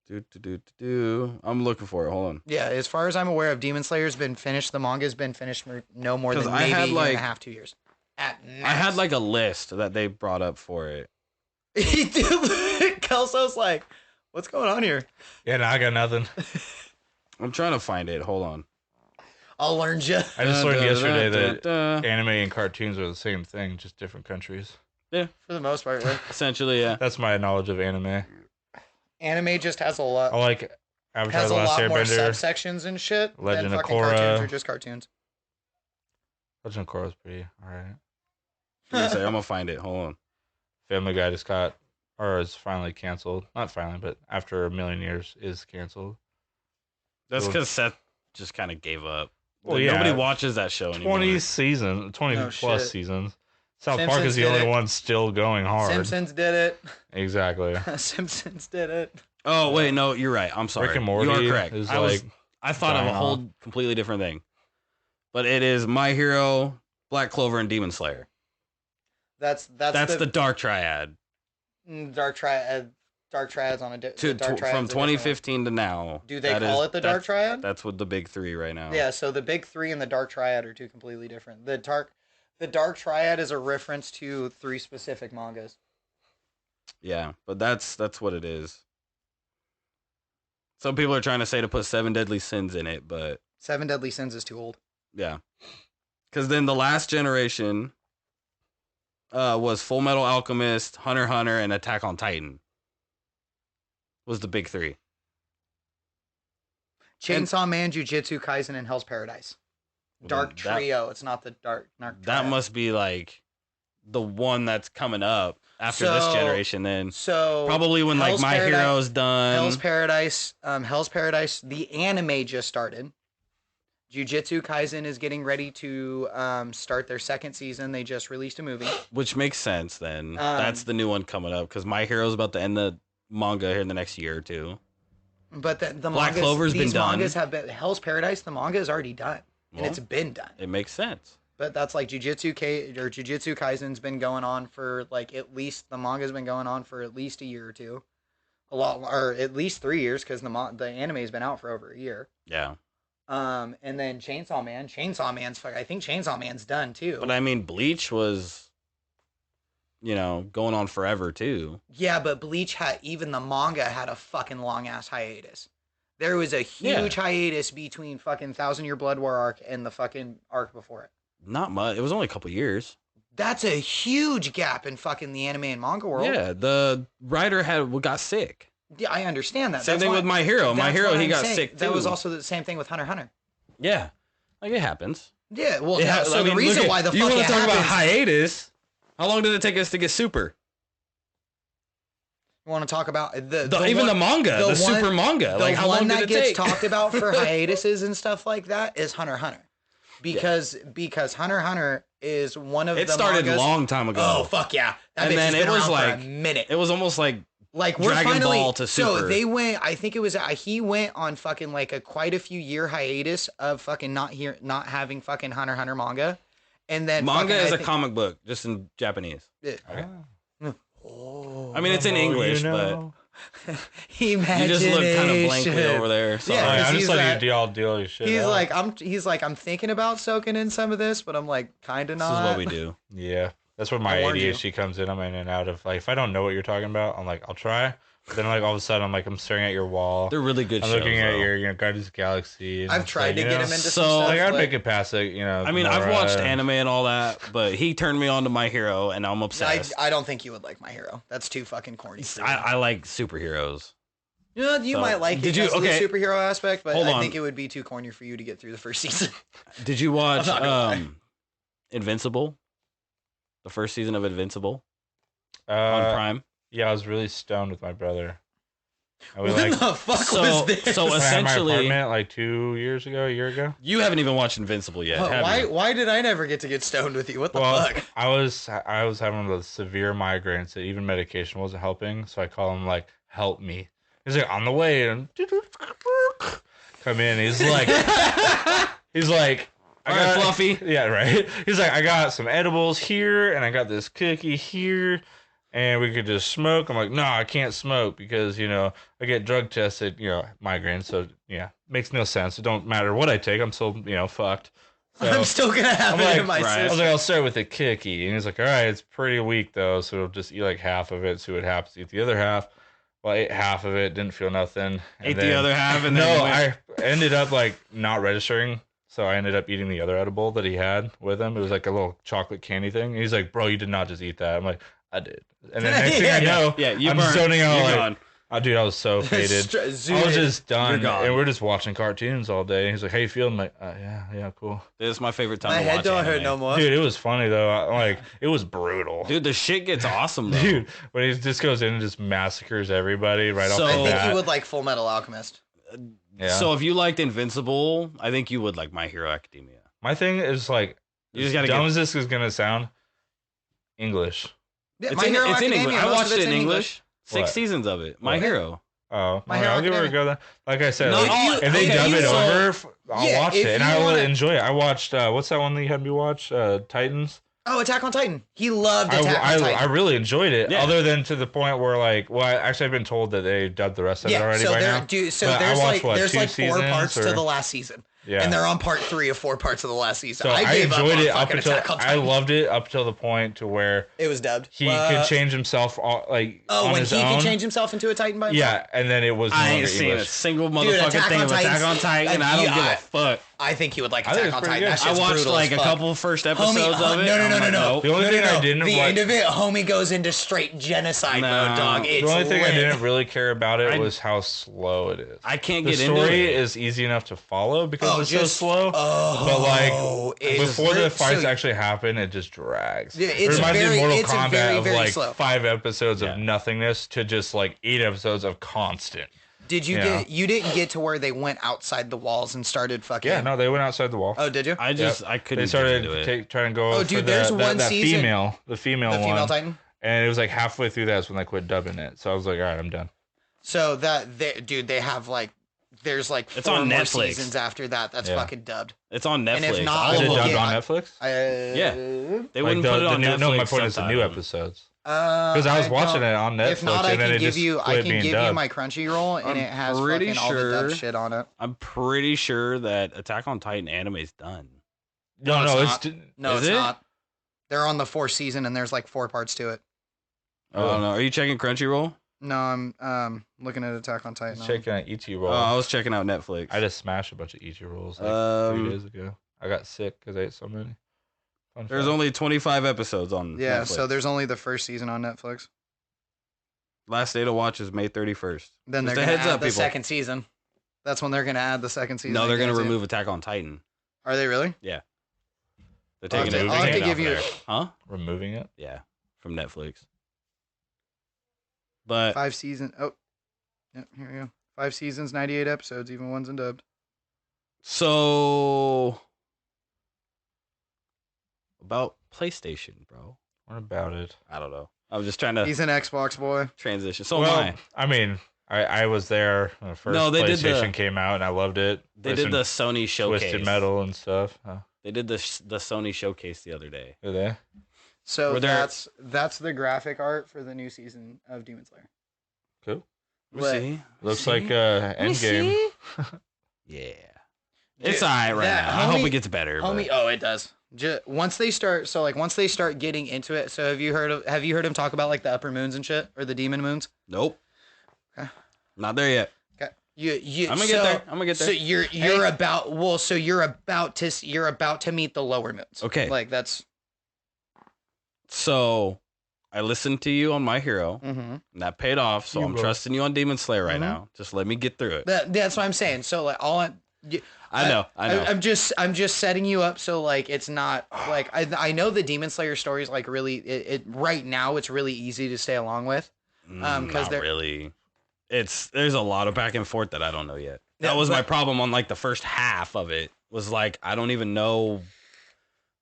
I'm looking for it. Hold on. Yeah, as far as I'm aware of, Demon Slayer's been finished. The manga's been finished no more than maybe a year and a half, 2 years. At max. I had like a list that they brought up for it. Kelso's like, what's going on here? Yeah, no, I got nothing. I'm trying to find it. Hold on. I'll learn you. I just learned yesterday that anime and cartoons are the same thing, just different countries. Yeah, for the most part, right? Essentially, yeah. That's my knowledge of anime. Anime just has a lot. I like Avatar: has The Last a lot more Airbender, subsections and shit. Legend than of fucking Korra. Cartoons are just cartoons. Legend of Korra's pretty alright. I'm gonna find it. Hold on. Family Guy just got, or is finally canceled. Not finally, but after a million years is canceled. That's because Seth just kind of gave up. Well, yeah. Nobody watches that show anymore. 20 plus seasons. South Simpsons Park is the only one still going hard. Simpsons did it. Exactly. Simpsons did it. Oh, wait, no, you're right. I'm sorry. Rick and Morty. You are correct. I thought of a whole completely different thing. But it is My Hero, Black Clover, and Demon Slayer. That's the Dark Triad. Dark Triad's on a from 2015 to now. Do they call it the Dark Triad? That's what the big three right now. Yeah, so the big three and the Dark Triad are two completely different. The Dark Triad is a reference to 3 specific mangas. Yeah, but that's what it is. Some people are trying to say to put 7 Deadly Sins in it, but 7 Deadly Sins is too old. Yeah, because then the last generation was Full Metal Alchemist, Hunter x Hunter, and Attack on Titan. Was the big 3. Chainsaw Man, Jujutsu Kaisen, and Hell's Paradise. Dark Trio. It's not the Dark That must be like the one that's coming up after this generation. Then probably when Hell's like My Hero's done. Hell's Paradise. The anime just started. Jujutsu Kaisen is getting ready to start their 2nd season. They just released a movie, which makes sense. Then that's the new one coming up because My Hero's about to end the manga here in the next year or 2. But the Black Clover's been done. Mangas have been Hell's Paradise. The manga is already done, and it's been done. It makes sense. But that's like Jujutsu Kaisen's been going on for like the manga's been going on for at least a year or 2, or at least 3 years because the anime's been out for over a year. Yeah. And then Chainsaw Man. I think Chainsaw Man's done too. But I mean, Bleach was, going on forever too. Yeah, but Bleach even the manga had a fucking long ass hiatus. There was a huge hiatus between fucking 1,000 Year Blood War arc and the fucking arc before it. Not much. It was only a couple years. That's a huge gap in fucking the anime and manga world. Yeah, the writer got sick. Yeah, I understand that. Same thing with My Hero. My Hero, he got sick too. That was also the same thing with Hunter x Hunter. Yeah, like it happens. Yeah, well, the reason why the fuck you want to talk about hiatus? How long did it take us to get Super? You want to talk about the manga, the Super manga? Like how long did it take? The one that gets talked about for hiatuses and stuff like that is Hunter x Hunter. Because Hunter x Hunter is one of the It started mangas. A long time ago. Oh fuck yeah! That and then it was like a minute. It was almost like we're Dragon Ball to Super. So they went. I think it was he went on fucking like quite a few year hiatus of fucking not having fucking Hunter x Hunter manga, and then manga is a comic book just in Japanese. Okay. Oh, I mean it's in English, but. You just look kind of blankly over there. Sorry. Yeah, I'm just letting you all deal your shit. He's like, I'm thinking about soaking in some of this, but I'm like, kind of not. This is what we do. Yeah, that's where my ADHD comes in. I'm in and out of like, if I don't know what you're talking about, I'm like, I'll try. But then like all of a sudden, I'm staring at your wall. They're really good. I'm looking at your Guardians of the Galaxy. I've tried to get him into some stuff. Like I'd make it past it. I mean, I've watched anime and all that, but he turned me on to My Hero, and I'm obsessed. I don't think you would like My Hero. That's too fucking corny. I like superheroes. You might like the superhero aspect, but I think it would be too corny for you to get through the first season. Did you watch Invincible? The first season of Invincible on Prime? Yeah, I was really stoned with my brother. What the fuck was this? So essentially, I had my apartment like 2 years ago, a year ago. You haven't even watched Invincible yet. Why did I never get to get stoned with you? What the fuck? I was having those severe migraines that even medication wasn't helping, so I call them like help me. He's like, on the way, and come in. He's like, all right, Fluffy. Yeah, right. He's like, I got some edibles here, and I got this cookie here, and we could just smoke. I'm like, no, I can't smoke because, you know, I get drug tested, you know, migraine. So, yeah, makes no sense. It don't matter what I take. I'm still, you know, fucked. So, I'm still going to have it in my system. I was like, I'll start with a cookie. And he's like, all right, it's pretty weak, though. So we'll just eat like half of it, see what happens. Eat the other half. Well, I ate half of it, didn't feel nothing. The other half? And then I ended up like not registering. So I ended up eating the other edible that he had with him. It was like a little chocolate candy thing. And he's like, bro, you did not just eat that. I'm like, I did. And then next thing I know, I'm zoning out like, oh, dude, I was so faded. I was just done. And we're just watching cartoons all day. He's like, how you feeling? I'm like, yeah, cool. This is my favorite time to watch My head don't hurt no more. Dude, it was funny, though. Like, it was brutal. Dude, the shit gets awesome, though. Dude, when he just goes in and just massacres everybody right off the bat. I think you would like Full Metal Alchemist. Yeah. So if you liked Invincible, I think you would like My Hero Academia. My thing is like, you just gotta dumb as this is gonna sound, English. Yeah, it's in English. I watched it in English. 6 What? seasons of it. My Hero. Oh, My Hero I'll give it a go then. Like I said, No, if they dub it over, I'll watch it, and I will enjoy it. I watched what's that one that you had me watch? Titans. Oh, Attack on Titan. He loved Attack on Titan. I really enjoyed it, other than to the point where like, well, actually I've been told that they dubbed the rest of it already by now. There's like 4 parts to the last season. Yeah. And they're on part 3 of 4 parts of the last season. So I enjoyed it up until I loved it up till the point to where it was dubbed. He could change himself like on his own. Could change himself into a Titan by himself. Yeah, and then it was. I ain't seen a single motherfucking thing of Attack on Titan. I don't give a fuck. I think he would like Attack on Titan. I watched like a couple first episodes of it. No. The only thing I didn't. The end of it, homie goes into straight genocide mode, dog. The only thing I didn't really care about it was how slow it is. I can't get into it. The story is easy enough to follow because it's so slow. But like before the fights actually happen, it just drags. It reminds me of Mortal Kombat of like 5 episodes of nothingness to just like 8 episodes of constant. Did you get? You didn't get to where they went outside the walls and started fucking. Yeah, no, they went outside the wall. Oh, did you? I couldn't. They started trying to go. Oh, dude, there's one season. The female Titan. And it was like halfway through that's when they quit dubbing it. So I was like, all right, I'm done. So they have like. There's like 4 more seasons after that. That's fucking dubbed. It's on Netflix. And if not, is it dubbed on Netflix? Yeah, they wouldn't put it on Netflix. No, my point is the new episodes. Because I was watching it on Netflix. If not, I can give you dubbed. my Crunchyroll, and it has fucking all the dubbed shit on it. I'm pretty sure that Attack on Titan anime is done. No, it's not. They're on the 4th season, and there's like 4 parts to it. Oh no, are you checking Crunchyroll? No, I'm looking at Attack on Titan. Checking out Ichiroll. Oh, I was checking out Netflix. I just smashed a bunch of Ichirolls like 3 days ago. I got sick because I ate so many. There's only 25 episodes on Netflix. So there's only the 1st season on Netflix. Last day to watch is May 31st. Then they're going to add the 2nd season. That's when they're going to add the 2nd season. No, they're going to remove Attack on Titan. Are they really? Yeah. They're taking it. I'll have to give you... Huh? Removing it? Yeah, from Netflix. But 5 seasons. Oh, yeah, here we go. 5 seasons, 98 episodes, even ones and dubbed. So about PlayStation, bro. What about it? I don't know. I'm just trying to. He's an Xbox boy. Transition. So am I. I mean, I was there when the first PlayStation came out, and I loved it. They did the Sony showcase. Twisted Metal and stuff. Huh? They did the Sony showcase the other day. Did they? So that's the graphic art for the new season of Demon Slayer. Cool. See? Looks like Endgame. Yeah. It's alright right now. I hope it gets better. Homie, oh, it does. Once they start getting into it. So have you heard him talk about like the upper moons and shit, or the demon moons? Nope. Okay. Not there yet. Okay. I'm gonna get there. So you're about to meet the lower moons. Okay. Like that's. So, I listened to you on My Hero, and that paid off. So I'm trusting you on Demon Slayer right now. Just let me get through it. That's what I'm saying. So like I know. I'm just setting you up so like it's not like I know the Demon Slayer story is like really it right now it's really easy to stay along with because they're really there's a lot of back and forth that I don't know yet. That was my problem on like the first half of it was like I don't even know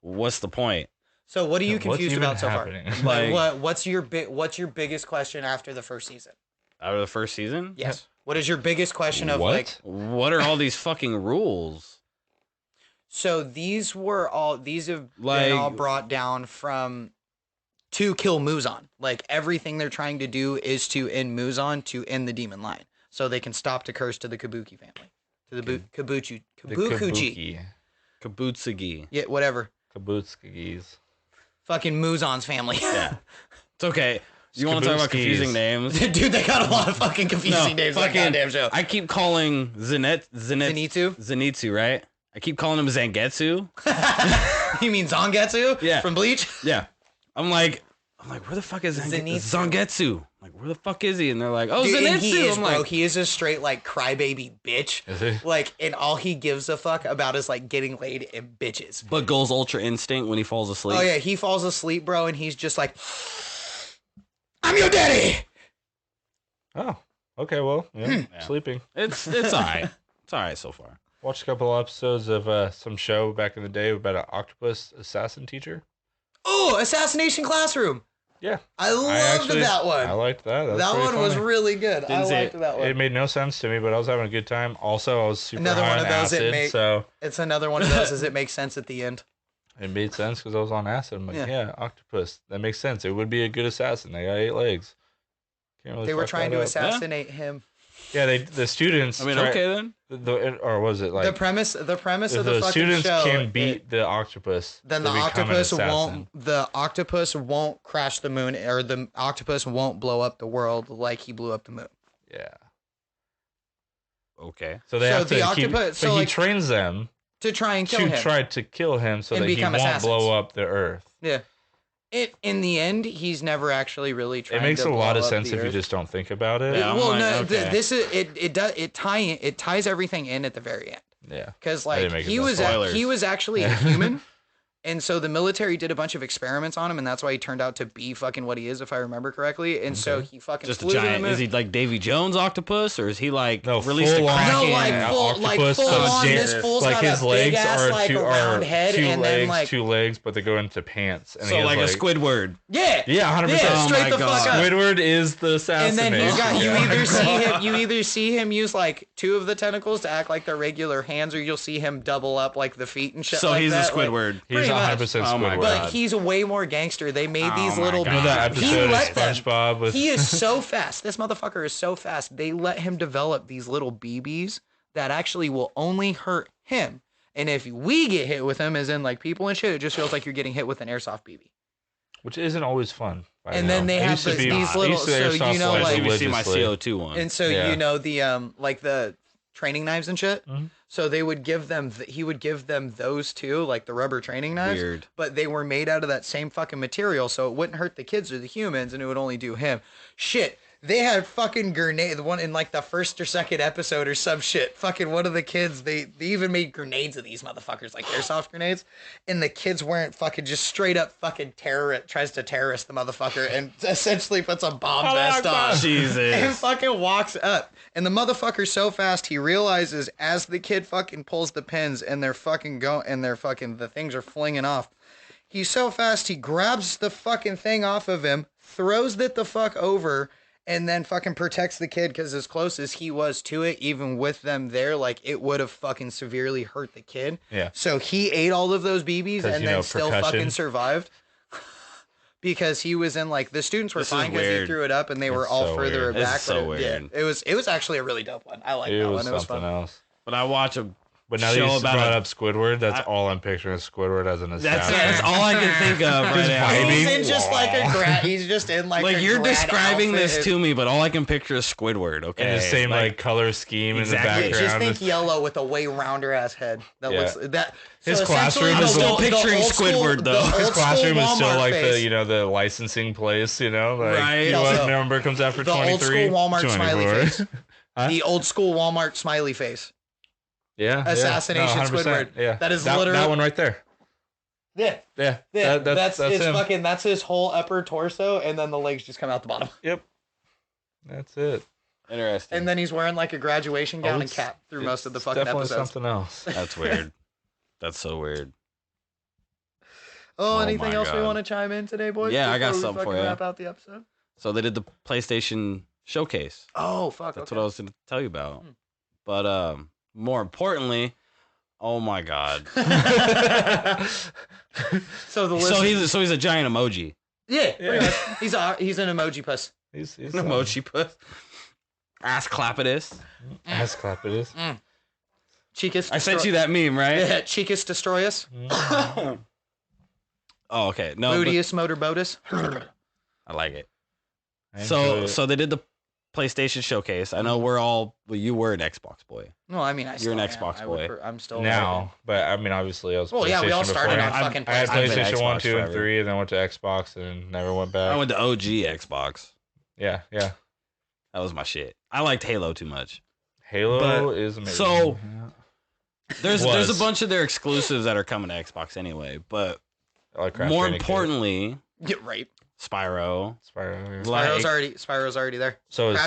what's the point. So what are you confused about so far? Like what's your biggest question after the first season? Out of the first season? Yes. What is your biggest question of what are all these fucking rules? So these have been all brought down to kill Muzan. Like everything they're trying to do is to end Muzan, to end the demon line, so they can stop the curse to the Kabuki family, to the Kabukuji. Kabutsugi. Yeah, whatever. Kabutsugis. Fucking Muzan's family. Yeah, it's okay. You want to talk about confusing names? Dude, they got a lot of fucking confusing names. Fucking goddamn show. I keep calling Zenitsu, right? I keep calling him Zangetsu. You mean Zangetsu? Yeah. From Bleach? Yeah. I'm like, where the fuck is Zangetsu? I'm like, where the fuck is he? And they're like, oh, dude, Zenitsu. He is, bro. He is a straight like crybaby bitch. Is he? Like, and all he gives a fuck about is like getting laid and bitches. But goes ultra instinct when he falls asleep. Oh yeah, he falls asleep, bro, and he's just like, I'm your daddy. Oh, okay. Well, yeah. Sleeping. It's alright. It's alright so far. Watched a couple episodes of some show back in the day about an octopus assassin teacher. Oh, Assassination Classroom. Yeah. I loved that one. I liked that. That one was really good. I liked that one. It made no sense to me, but I was having a good time. Also, I was super high on acid, so... It's another one of those, as it makes sense at the end. It made sense because I was on acid. I'm like, yeah, octopus. That makes sense. It would be a good assassin. They got 8 legs. Can't really they were trying to assassinate him. Yeah, the students. I mean, okay then. Or was it like the premise of the fucking students show? Can beat the octopus. Then the octopus won't crash the moon, or the octopus won't blow up the world like he blew up the moon. Yeah. Okay. So they have to octopus. But he trains them to try and kill him. To try to kill him so that he won't blow up the Earth. Yeah. In the end, he's never actually really tried. It makes to a lot of blow sense if you just don't think about it. Yeah, well, no, okay. It ties everything in at the very end. Yeah, because like he was actually a human, and so the military did a bunch of experiments on him, and that's why he turned out to be fucking what he is, if I remember correctly. And so he fucking just flew a giant. Is he like Davy Jones octopus, or is he like released a Kraken? No, like full on. This fool's like got his a legs big ass, are like, round head, and then like 2 legs, but they go into pants. And so like a Squidward. Yeah, 100%. Straight the fuck up. Squidward is the assassin. And then he's got you either see him use like 2 of the tentacles to act like their regular hands, or you'll see him double up like the feet and shit. So like he's that. a Squidward. He's 100% Squidward. But he's way more gangster. They made these little. You know that episode of SpongeBob with... He is so fast. This motherfucker is so fast. They let him develop these little BBs that actually will only hurt him. And if we get hit with them, as in like people and shit, it just feels like you're getting hit with an airsoft BB. Which isn't always fun. And then they have these little, so you know, like you see my CO2 one. And so you know the like the training knives and shit. Mm-hmm. So they would give them, he would give them those too, like the rubber training knives. Weird. But they were made out of that same fucking material, so it wouldn't hurt the kids or the humans, and it would only do him. Shit. They had fucking grenade, the one in like the first or second episode or some shit. Fucking one of the kids, they even made grenades of these motherfuckers, like airsoft grenades. And the kids weren't fucking just straight up fucking tries to terrorist the motherfucker and essentially puts a bomb vest on. Jesus. And fucking walks up. And the motherfucker's so fast, he realizes as the kid fucking pulls the pins and they're fucking the things are flinging off. He's so fast, he grabs the fucking thing off of him, throws it the fuck over, and then fucking protects the kid, because as close as he was to it, even with them there, like, it would have fucking severely hurt the kid. Yeah. So he ate all of those BBs and then still fucking survived. Because he was in, like, the students were fine because he threw it up and they were all further back. It's so weird. Yeah, it was actually a really dope one. I like that one. It was fun. Else. But I watch a But now that you brought up Squidward, that's all I'm picturing is Squidward as an assassin. That's all I can think of right now. He's in just like he's just in like you're describing this to me, but all I can picture is Squidward, okay? And the same like color scheme in the background. Just think yellow with a way rounder ass head. That looks that. His classroom is still picturing Squidward though. His classroom is still like the licensing place, like right. What number comes after 23? The old school Walmart smiley face. The old school Walmart smiley face. Yeah, Assassination Squidward. Yeah, that is literally that one right there. Yeah. That's fucking. That's his whole upper torso, and then the legs just come out the bottom. Yep, that's it. Interesting. And then he's wearing like a graduation gown and cap through most of the fucking episodes. Definitely something else. That's weird. That's so weird. Oh, anything else we want to chime in today, boys? Yeah, I got something for you. Wrap out the episode. So they did the PlayStation showcase. Oh, fuck. That's what I was going to tell you about. But more importantly, oh my god. So he's a giant emoji. Yeah. He's an emoji puss. He's an emoji puss. Ass clapidus. Ass clapidus. Cheekus. I sent you that meme, right? Yeah. Cheekus Destroyus. Oh, okay. No. Bootius Motorbotus. I like it. So they did the PlayStation showcase. I know you were an Xbox boy. No, I mean, you're an Xbox boy. I'm still now, but I mean, obviously, I was. Well, yeah, we all started on fucking PlayStation. I had PlayStation 1, 2, and 3, and then went to Xbox, and never went back. I went to OG Xbox. Yeah. That was my shit. I liked Halo too much. Halo is amazing. So there's a bunch of their exclusives that are coming to Xbox anyway, but more importantly, right. Spyro's already there. So you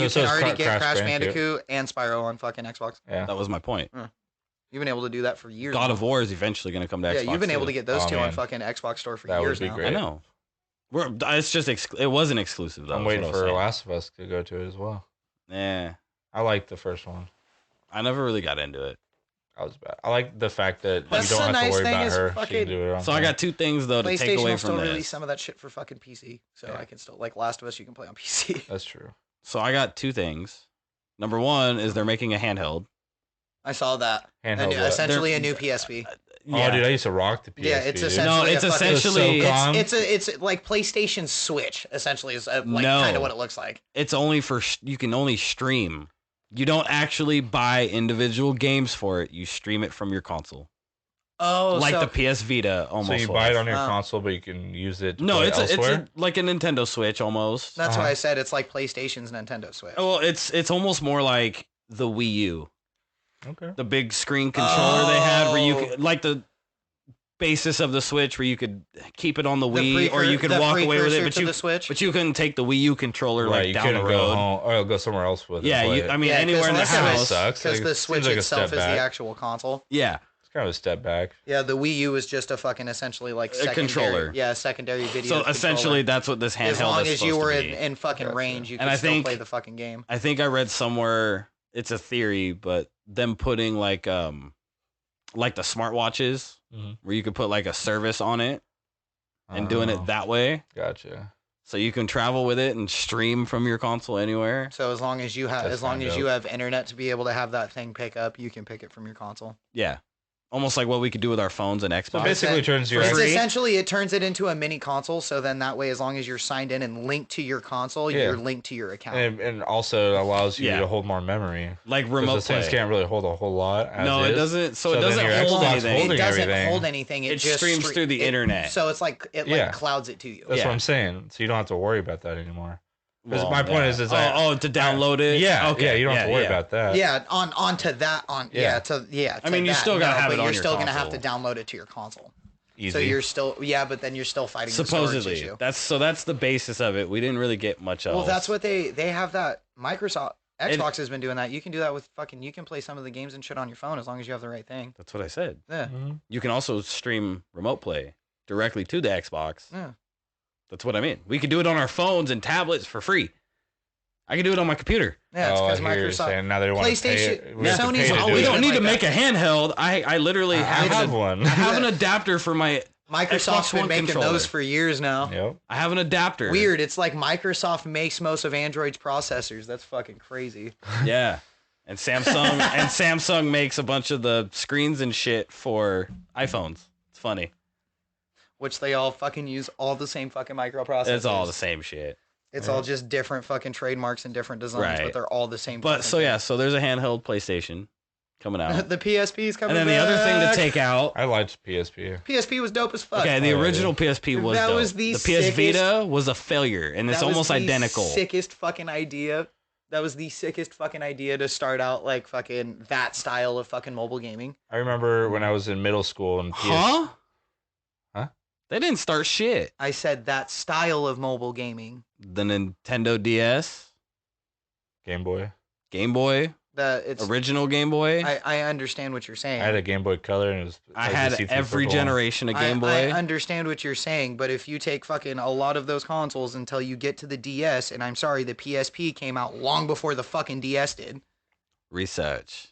can already get Crash Bandicoot and Spyro on fucking Xbox. Yeah, that was my point. You've been able to do that for years. God of War is eventually going to come to Xbox. Yeah, you've been able to get those two on fucking Xbox Store for years now. Great. I know. It's just it wasn't exclusive though. I'm waiting for Last of Us to go to it as well. Yeah, I liked the first one. I never really got into it. I was bad. I like the fact that you don't have to worry about her. She can do it. So I got two things though to take away from this. PlayStation will still release some of that shit for fucking PC, so I can still like Last of Us. You can play on PC. That's true. So I got two things. Number one is they're making a handheld. I saw that. Essentially a new PSP. Yeah. Oh, dude, I used to rock the PSP. Yeah, it's essentially it's like PlayStation Switch. Essentially, is kind of what it looks like. It's only you can only stream. You don't actually buy individual games for it. You stream it from your console. Oh, like the PS Vita almost. So you buy it on your console, but you can use it. It's like a Nintendo Switch almost. That's why I said it's like PlayStation's Nintendo Switch. Well, it's almost more like the Wii U. Okay. The big screen controller they had, where you could, like the basis of the Switch, where you could keep it on the Wii, or you could walk away with it, but you couldn't take the Wii U controller down the road. Go home, or go somewhere else with it. Yeah, anywhere in the house. Because the Switch itself is the actual console. Yeah. Kind of a step back. Yeah, the Wii U is just a fucking essentially like a controller. Yeah, secondary video. So essentially, that's what this handheld is. As long as you were in fucking range, you could still play the fucking game. I think I read somewhere, it's a theory, but them putting like the smartwatches where you could put like a service on it and doing it that way. Gotcha. So you can travel with it and stream from your console anywhere. So as long as you have internet to be able to have that thing pick up, you can pick it from your console. Yeah. Almost like what we could do with our phones and Xbox. So basically, it turns it into a mini console. So then that way, as long as you're signed in and linked to your console, you're linked to your account. And also allows you to hold more memory. Like remote play. Things can't really hold a whole lot. It doesn't. So it doesn't hold anything. It doesn't hold anything. It just streams through the internet. So it's like clouds it to you. That's what I'm saying. So you don't have to worry about that anymore. Because my point is to download it. Yeah, okay. Yeah, you don't have to worry about that. Yeah, I mean, you still gotta have it on your console. You're still gonna have to download it to your console. Easy. So you're still but then you're still fighting supposedly the storage issue. That's the basis of it. We didn't really get much else. Well, that's what they have that Microsoft Xbox has been doing that. You can do that with you can play some of the games and shit on your phone as long as you have the right thing. That's what I said. Yeah. Mm-hmm. You can also stream remote play directly to the Xbox. Yeah. That's what I mean. We could do it on our phones and tablets for free. I can do it on my computer. Yeah, it's because Microsoft. Now they want PlayStation, Sony's always. We don't need to make a handheld. I literally have one. I have an adapter for my Microsoft's been making those for years now. Yep. I have an adapter. Weird. It's like Microsoft makes most of Android's processors. That's fucking crazy. Yeah. And Samsung makes a bunch of the screens and shit for iPhones. It's funny. Which they all fucking use all the same fucking microprocessors. It's all the same shit. It's all just different fucking trademarks and different designs, but they're all the same. But so there's a handheld PlayStation coming out. The PSP is coming out. And then the other thing to take out. I liked PSP. PSP was dope as fuck. Okay, the original PSP was dope. Was the PS Vita was a failure, and it's almost identical. Sickest fucking idea. That was the sickest fucking idea to start out like fucking that style of fucking mobile gaming. I remember when I was in middle school and Huh? They didn't start shit. I said that style of mobile gaming. The Nintendo DS. Game Boy. Game Boy It's original Game Boy. I understand what you're saying. I had a Game Boy Color, and it was. I had every generation of Game Boy. I understand what you're saying, but if you take fucking a lot of those consoles until you get to the DS, and I'm sorry, the PSP came out long before the fucking DS did. Research.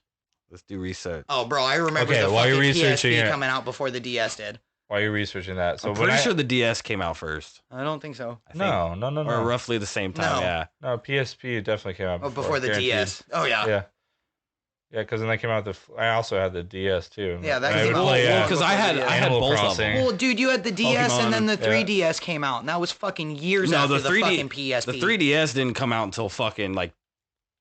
Let's do research. Oh, bro, I remember the fucking PSP coming out before the DS did. Why are you researching that? So I'm pretty sure the DS came out first. I don't think so. No. Or roughly the same time, yeah. No, PSP definitely came out before the DS. Oh, yeah. Yeah. Yeah, because then they came out I also had the DS too. Yeah, that came out. Well, because I had both of them. Well, dude, you had the DS and then the 3DS came out, and that was fucking years after the fucking PSP. The 3DS didn't come out until fucking like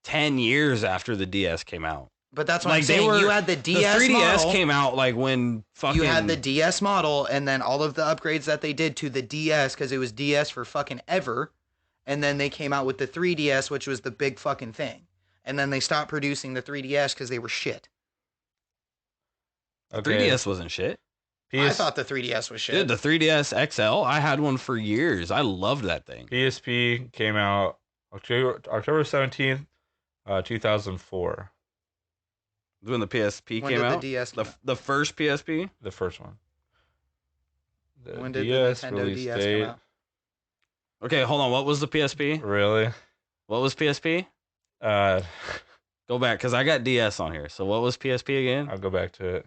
10 years after the DS came out. But that's what I'm saying. You had the DS The 3DS model, came out like when fucking... You had the DS model, and then all of the upgrades that they did to the DS, because it was DS for fucking ever, and then they came out with the 3DS, which was the big fucking thing. And then they stopped producing the 3DS because they were shit. The 3DS wasn't shit. I thought the 3DS was shit. Dude, the 3DS XL, I had one for years. I loved that thing. PSP came out October 17th, 2004. When the PSP came out? The DS the first PSP? The first one. When did the Nintendo DS come out? Okay, hold on. What was the PSP? Really? What was PSP? Go back, because I got DS on here. So what was PSP again? I'll go back to it.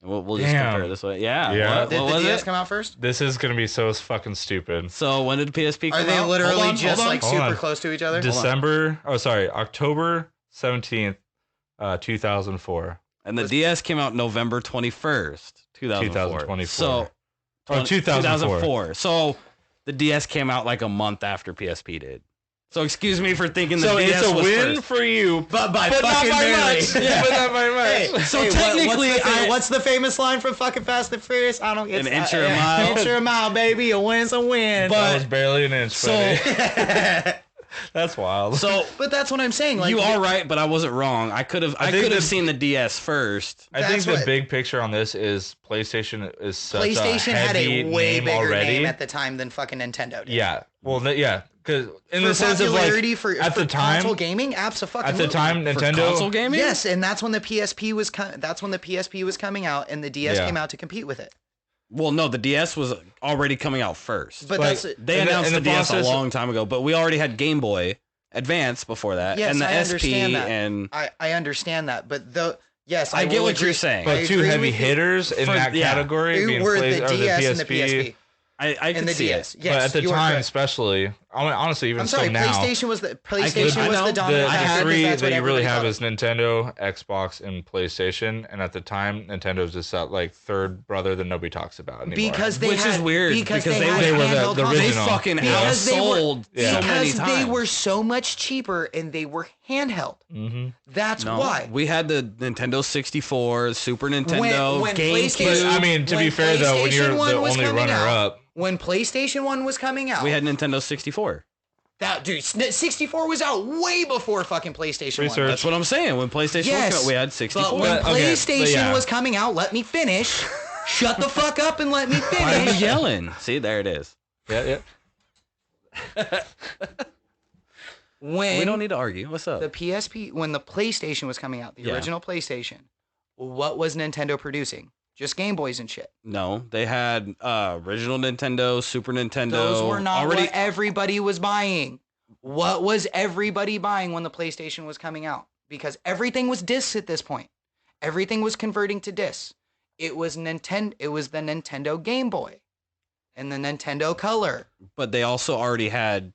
We'll just compare it this way. Yeah. Did the DS come out first? This is going to be so fucking stupid. So when did PSP come out? Are they literally just like super close to each other? October 17th, 2004. And the DS came out November 21st, 2004. So, 2004. So the DS came out like a month after PSP did. So excuse me for thinking the DS was So it's a win first. for you, but not by much. Yeah. But not by much. So technically, what's the famous line from fucking Fast and Furious? I don't get an inch or a mile. An inch or a mile, baby. A win's a win. But that was barely an inch. So that's wild. So, but that's what I'm saying. Like, you are right, but I wasn't wrong. I could have seen the DS first. I think the big picture on this is PlayStation is such PlayStation a had a way bigger already. name at the time than fucking Nintendo did. Yeah. Well, yeah. Because in the sense of like at the time, console gaming, absolutely. At the time, Nintendo for console gaming. Yes, and that's when the PSP was. That's when the PSP was coming out, and the DS came out to compete with it. Well, no, the DS was already coming out first. But they announced the DS a long time ago. But we already had Game Boy Advance before that, yes, and the I SP. Understand that. And I understand that, but yes, I get what you're saying. But two heavy hitters in that category being were the DS and the PSP. I can see DS. it. Yes, but at the time, especially, honestly, even still now, PlayStation was the dominant. The three that you really have is Nintendo, Xbox, and PlayStation. And at the time, Nintendo's just that like third brother that nobody talks about anymore. Which is weird because they were the original. They fucking outsold so many times. Because they were so much cheaper and they were handheld. Mm-hmm. That's why. We had the Nintendo 64, Super Nintendo, GameCube. I mean, to be fair though, when you're the only runner-up. When PlayStation 1 was coming out, we had Nintendo 64. That dude, 64 was out way before fucking PlayStation 1. That's what I'm saying. When PlayStation 1 came out, we had 64. But when PlayStation was coming out, let me finish. Shut the fuck up and let me finish. Why are you yelling? See, there it is. Yeah. We don't need to argue. What's up? The PSP, when the PlayStation was coming out, the original PlayStation, what was Nintendo producing? Just Game Boys and shit. No, they had original Nintendo, Super Nintendo. Those were not what everybody was buying. What was everybody buying when the PlayStation was coming out? Because everything was discs at this point. Everything was converting to discs. It was the Nintendo Game Boy and the Nintendo Color. But they also already had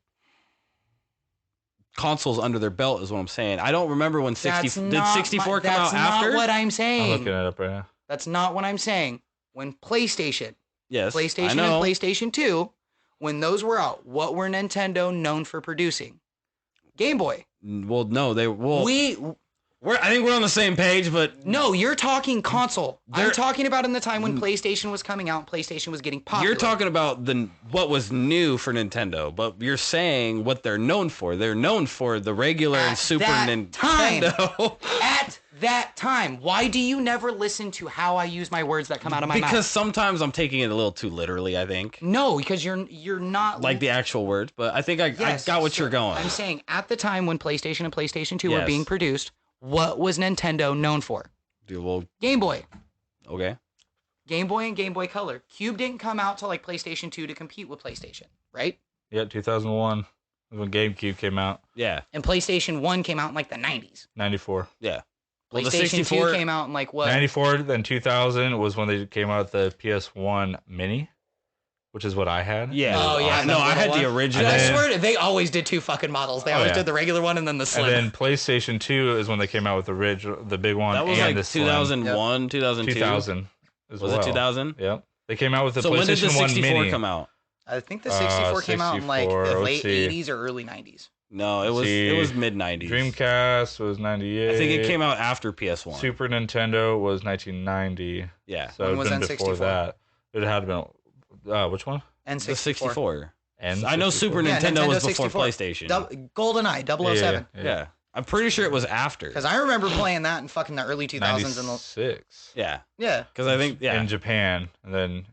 consoles under their belt, is what I'm saying. I don't remember when 64 come out after. That's not what I'm saying. I'm looking it up right now. That's not what I'm saying. When PlayStation, PlayStation and PlayStation 2, when those were out, what were Nintendo known for producing? Game Boy. Well, no, I think we're on the same page, but no, you're talking console. I'm talking about in the time when PlayStation was coming out, PlayStation was getting popular. You're talking about what was new for Nintendo, but you're saying what they're known for. They're known for the regular and Super Nintendo. At that time. Why do you never listen to how I use my words that come out of my mouth? Because sometimes I'm taking it a little too literally, I think. No, because you're not like the actual words, but I think I got what you're going. I'm saying at the time when PlayStation and PlayStation 2 were being produced, what was Nintendo known for? Game Boy. Okay. Game Boy and Game Boy Color. Cube didn't come out till like PlayStation 2 to compete with PlayStation, right? Yeah, 2001 when GameCube came out. Yeah. And PlayStation 1 came out in like the 90s. 94. Yeah. PlayStation 2 came out in like what? 94, then 2000 was when they came out with the PS1 Mini, which is what I had. Yeah. Oh, yeah. No, I had the original. I swear they always did two fucking models. They always did the regular one and then the slim. And then PlayStation 2 is when they came out with the big one. That was and like the 2001, slim. 2002. 2000. Was it 2000? Yep. They came out with the so PlayStation 1 when did the 64 Mini. come out? I think the 64 came out in like the late 80s or early 90s. No, it was mid 90s. Dreamcast was 98. I think it came out after PS1. Super Nintendo was 1990. Yeah. So it was been before that. It had been which one? N64. The 64. N64. I know Super Nintendo was before 64. PlayStation. GoldenEye 007. Yeah. I'm pretty sure it was after. Because I remember playing that in fucking the early 2000s. 96. Yeah. Yeah. Because I think, in Japan, and then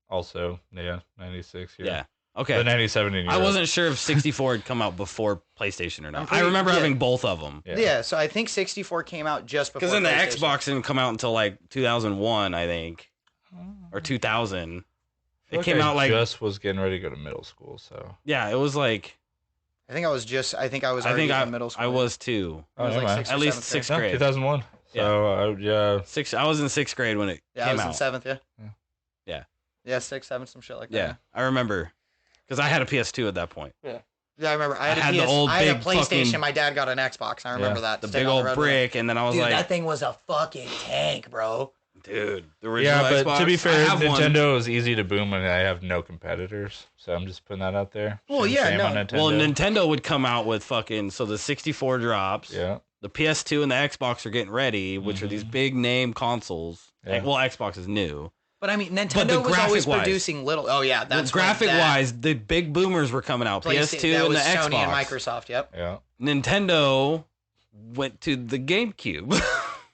also, 96 here. Yeah. Okay. The 97 in Europe. I wasn't sure if 64 had come out before PlayStation or not. I pretty- remember yeah. having both of them. Yeah, so I think 64 came out just before Because then the PlayStation. Xbox didn't come out until like 2001, I think. Or 2000. It came out like... just was getting ready to go to middle school, so... Yeah, it was like... I think I was already in middle school. I was too. I was like at least sixth grade. 2001. So, yeah. I was in 6th grade when it came out. I was in 7th, Yeah. Yeah, 6th, 7th, some shit like that. Yeah, I remember. Because I had a PS2 at that point. Yeah, I remember. I had a the old I had a big PlayStation. fucking- My dad got an Xbox. I remember that. The Stayed big on old road with it. brick, and then I was Dude, like... that thing was a fucking tank, bro. Dude, the original Yeah, but Xbox, to be fair, I have one. Nintendo is easy to boom, and I have no competitors. So I'm just putting that out there. Well, yeah, no. On Nintendo. Well, Nintendo would come out with fucking... So the 64 drops. Yeah. The PS2 and the Xbox are getting ready, which are these big name consoles. Yeah. Well, Xbox is new. But I mean, But Nintendo the was always graphic-wise- producing little. Oh yeah, that's Graphic-wise, the big boomers were coming out. PS2 that and was the Sony Xbox. and Microsoft. Yep. Yeah. Nintendo went to the GameCube.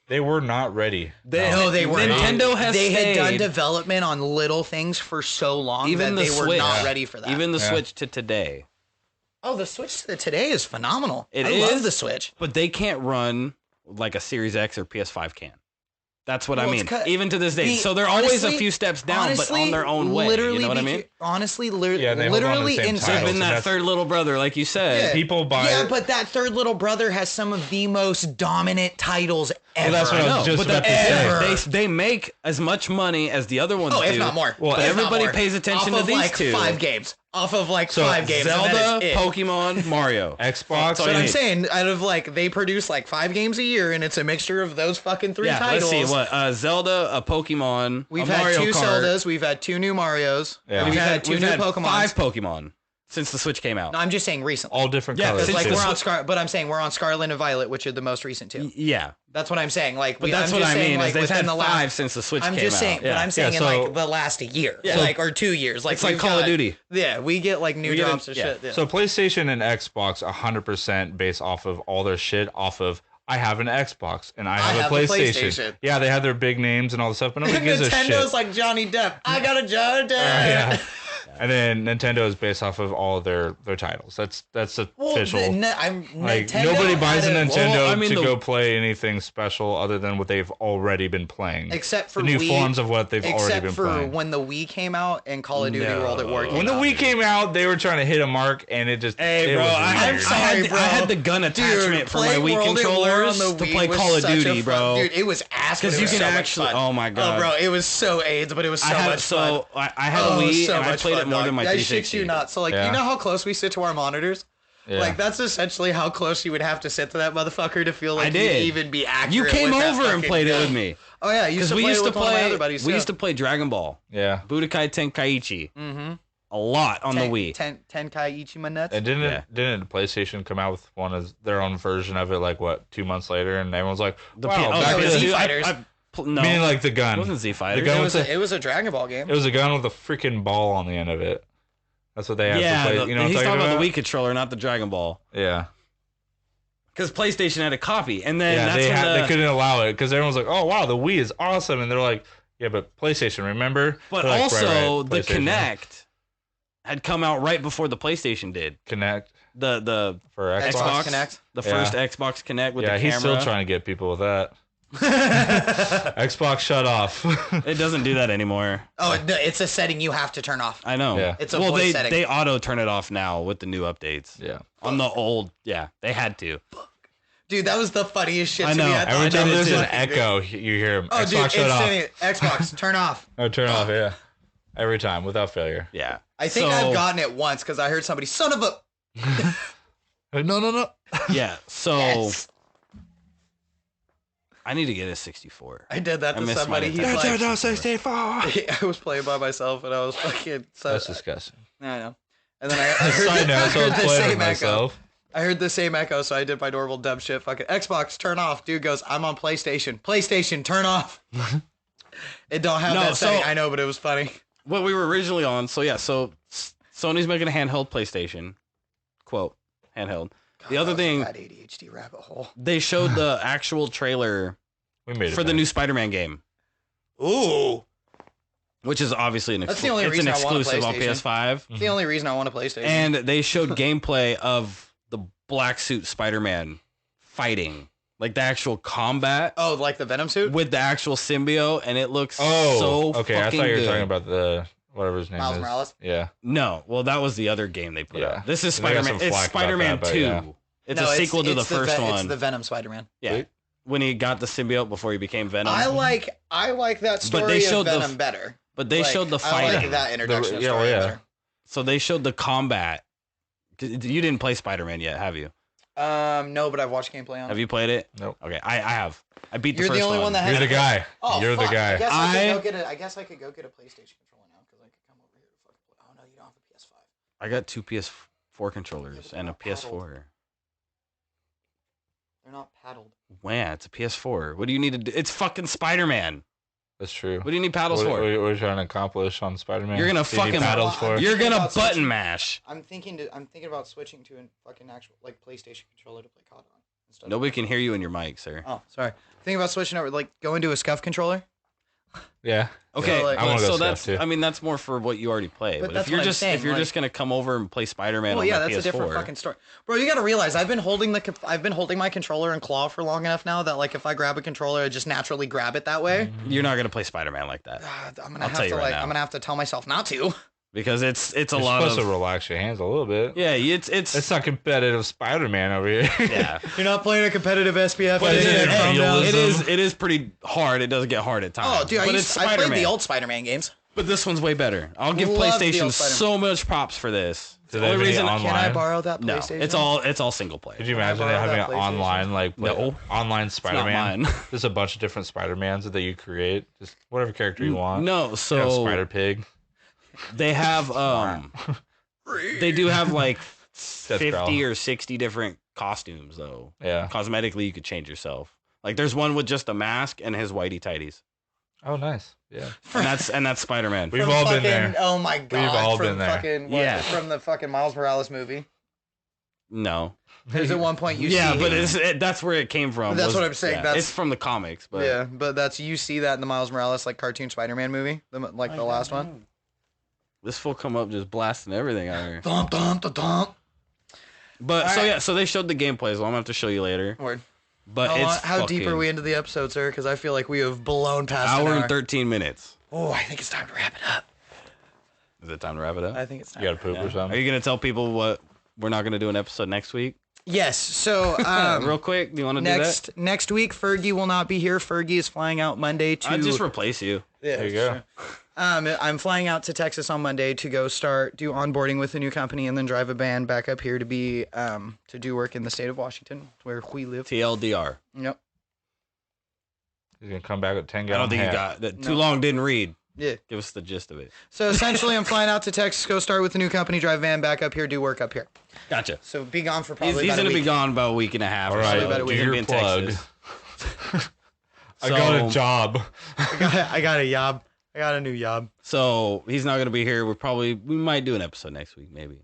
They were not ready. No, they were Nintendo not. has They had done stayed. development on little things for so long Even that the they were Switch. not ready for that. Even the Switch to today. Oh, the Switch to today is phenomenal. It I is. love the Switch. But they can't run like a Series X or PS5 can. That's what I Well, mean. it's Even to this day. So they're always a few steps down, but on their own way. You know what I mean? Honestly, Yeah, they hold on to the literally same inside. titles. They've been and that that's- third little brother, like you said. Yeah. People buy Yeah, it. but that third little brother has some of the most dominant titles ever. that's what I was No, just but about to say. they make as much money as the other ones Oh, do. if not more. Well, but If not everybody more. pays attention Off to of these like two. 5 games. Off of like So, 5 games. and Zelda, that is it. Pokemon, Mario. Xbox. So But I'm need. saying, out of like, they produce like 5 games a year, and it's a mixture of those fucking 3 titles. Let's see what Zelda, a Pokemon, We've a had Mario 2 Kart. Zeldas, we've had 2 new Marios, Yeah. we've had 2 new Pokemon. 5 Pokemon since the Switch came out. No, I'm just saying recently. All different Yeah, colors. since Like the we're Switch- on but I'm saying we're on Scarlet and Violet, which are the most recent 2. Yeah, That's what I'm saying. Like, but that's I'm what just I saying, mean. like, Is they've within had the 5 last. since the Switch I'm came just saying, out. but I'm saying Yeah, in so- like the last year, Yeah. like or 2 years. Like It's like we've Call of got- Duty. Yeah, we get like new We get drops it- of yeah. shit. Yeah. So PlayStation and Xbox 100% based off of all their shit off of I have an Xbox and I have a PlayStation. Yeah, they have their big names and all the stuff, but nobody gives a shit. Nintendo's like Johnny Depp. I got a Johnny Depp. Yeah. And then Nintendo is based off of all of their titles. That's official. Like Nintendo nobody buys a had Nintendo Well, I mean, to the- go play anything special other than what they've already been playing. Except for the new Wii, forms of what they've already except been for playing. when the Wii came out and Call of Duty No. World at War came When the out. Wii came out, they were trying to hit a mark, and it just Hey, it bro, was I weird. sorry, bro. had the gun attachment for my playing Wii World at War controllers on the to Wii play was Call of such a Duty, fun- bro. Dude, it was ass. Because but it you was can so much actually. fun. Oh my god, Oh, bro, it was so AIDS, but it was so much fun. I had a Wii so and I much played fun, it more dog. than my I 360. shit you not. So like, Yeah. you know how close we sit to our monitors? Yeah. Like that's essentially how close you would have to sit to that motherfucker to feel like I did. you'd even be accurate. You came with that over and fucking played it gun. with me. Oh yeah, you used Because to we play used it to with one of my play. other buddies. We too. used to play Dragon Ball, Yeah. Budokai Tenkaichi, Mm-hmm. a lot on the Wii. Tenkai Ichiman And Yeah. didn't PlayStation come out with one of their own version of it like what 2 months later, and everyone's like, The wow, P- back it in was the- Z Fighters. No, meaning like the gun. it wasn't Z Fighters. The gun It with was the- it was a Dragon Ball game. It was a gun with a freaking ball on the end of it. That's what they had Yeah, to play. You know what I'm he's talking talking about about? the Wii controller, not the Dragon Ball. Yeah. Because PlayStation had a copy, and then they couldn't allow it because everyone's like, "Oh wow, the Wii is awesome," and they're like, "Yeah, but PlayStation, remember?" But like, also the Kinect had come out right before the PlayStation did. Kinect the for Xbox Kinect, the first Xbox Kinect with the camera. He's still trying to get people with that. Xbox shut off. It doesn't do that anymore. Oh, no, it's a setting you have to turn off. I know. Yeah. It's a voice setting. They auto turn it off now with the new updates. Yeah. On the old, they had to. Dude, that was the funniest shit I to know. me. Every time there's an echo, you hear him. Oh, Xbox shut off. Xbox, turn off. Oh, turn off, yeah. Every time, without failure. Yeah. I think I've gotten it once because I heard somebody, son of a... No. Yeah, so... Yes. I need to get a 64. I did that to somebody. He's like... 64! I was playing by myself and I was fucking... That's disgusting. I know. And then I heard the same echo. I heard the same echo, so I did my normal dumb shit. Fucking Xbox, turn off. Dude goes, I'm on PlayStation. PlayStation, turn off. It don't have that setting. I know, but it was funny. What we were originally on, so Sony's making a handheld PlayStation. Quote, handheld. The other thing, that ADHD rabbit hole. They showed the actual trailer for the new Spider-Man game. Ooh. Which is obviously an That's the only reason exclusive I want a on PS5. It's the only reason I want a PlayStation. And they showed gameplay of the black suit Spider-Man fighting, like the actual combat. Oh, like the Venom suit with the actual symbiote, and it looks so okay. I thought you were talking about the whatever his name Miles is. Morales. Yeah. No, well, that was the other game they put out. This is Spider-Man. It's Spider-Man 2. Yeah. It's a sequel to the first one. It's the Venom Spider-Man. Yeah. Sweet. When he got the symbiote before he became Venom. I like that story of Venom better. But they showed the fighting. I like that introduction of story better. So they showed the combat. You didn't play Spider-Man yet, have you? No, but I've watched gameplay on it. Have you played it? Nope. Okay, I have. I beat the You're first one. the only one that has You're the guy. Oh, You're the guy. I guess I could go get a PlayStation controller now because I could come over here to fucking play. Oh no, you don't have a PS5. I got 2 PS4 controllers and a PS4. They're not paddled. Wow, it's a PS4. What do you need to do? It's fucking Spider-Man. That's true. What do you need paddles for? What are you trying to accomplish on Spider-Man? You're gonna fucking paddles for. You're gonna button mash. I'm thinking about switching to a fucking actual PlayStation controller to play COD on. Nobody can hear you in your mic, sir. Oh, sorry. Thinking about switching over, going to a SCUF controller. Yeah. Okay. So, that's. Too. I mean, that's more for what you already play. But if you're just gonna come over and play Spider-Man, on that's PS4, a different fucking story, bro. You gotta realize I've been holding my controller and claw for long enough now that if I grab a controller, I just naturally grab it that way. You're not gonna play Spider-Man like that. I'm gonna have to tell myself not to. Because it's You're supposed to relax your hands a little bit. Yeah, it's not competitive Spider-Man over here. Yeah, you're not playing a competitive SPF. But it is pretty hard. It does get hard at times. Oh, dude, I played the old Spider-Man games. But this one's way better. I'll give PlayStation so much props for this. The only reason can I borrow that PlayStation? No, it's all single player. Could you imagine having an online online Spider-Man? There's a bunch of different Spider-Mans that you create, just whatever character you want. No, so Spider Pig. They have they do have 50 or 60 different costumes though. Yeah. Cosmetically you could change yourself. There's one with just a mask and his whitey tighties. Oh, nice. Yeah. And that's Spider-Man. We've all been there. Oh my god. We've all been there. From the fucking Miles Morales movie. No. There's at one point you see. Yeah, but that's where it came from. That's what I'm saying. Yeah, it's from the comics. But yeah, but you see that in the Miles Morales cartoon Spider-Man movie, the last one. This fool come up just blasting everything out here. Thump, thump, thump. But so they showed the gameplay, so I'm gonna have to show you later. Word. But how deep are we into the episode, sir? Because I feel like we have blown past hour and 13 minutes. Oh, I think it's time to wrap it up. Is it time to wrap it up? I think it's time. You gotta poop or something? Are you gonna tell people what we're not gonna do an episode next week? Yes. So real quick, do you want to do that? Next week, Fergie will not be here. Fergie is flying out Monday to. I'll just replace you. Yeah, there you go. True. I'm flying out to Texas on Monday to go do onboarding with a new company and then drive a band back up here to do work in the state of Washington where we live. TLDR. Yep. He's gonna come back with 10 gallon. I don't think you got that. Too long didn't read. Yeah. Give us the gist of it. So essentially, I'm flying out to Texas, go start with a new company, drive a van back up here, do work up here. Gotcha. So be gone for probably. He's gonna be gone about a week and a half. All right. So. Do your plug. I got a job. I got a job. I got a new job. So he's not gonna be here. We might do an episode next week, maybe.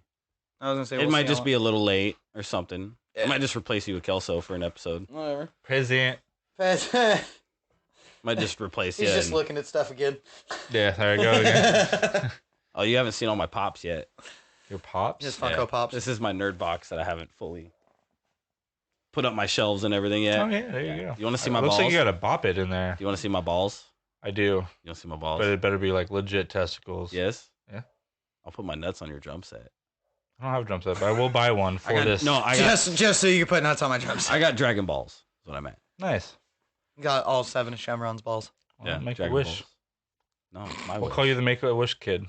I was gonna say it might just be a little late or something. I might just replace you with Kelso for an episode. Whatever. Present. Might just replace you. He's just looking at stuff again. Yeah, there you go again. Oh, you haven't seen all my pops yet. Your pops? Just Funko Pops. This is my nerd box that I haven't fully put up my shelves and everything yet. Oh, yeah, there you go. You want to see my balls? balls? Looks like you got a bop it in there. Do you want to see my balls? I do. You want to see my balls? But it better be like legit testicles. Yes? Yeah. I'll put my nuts on your drum set. I don't have a drum set, but I will buy one for this. No, I got... Just so you can put nuts on my drum set. I got Dragon Balls. Is what I meant. Nice. Got all 7 of Shamron's balls. Well, Yeah, make Dragon a wish. Balls. No, my We'll wish. call you the Make-A-Wish kid.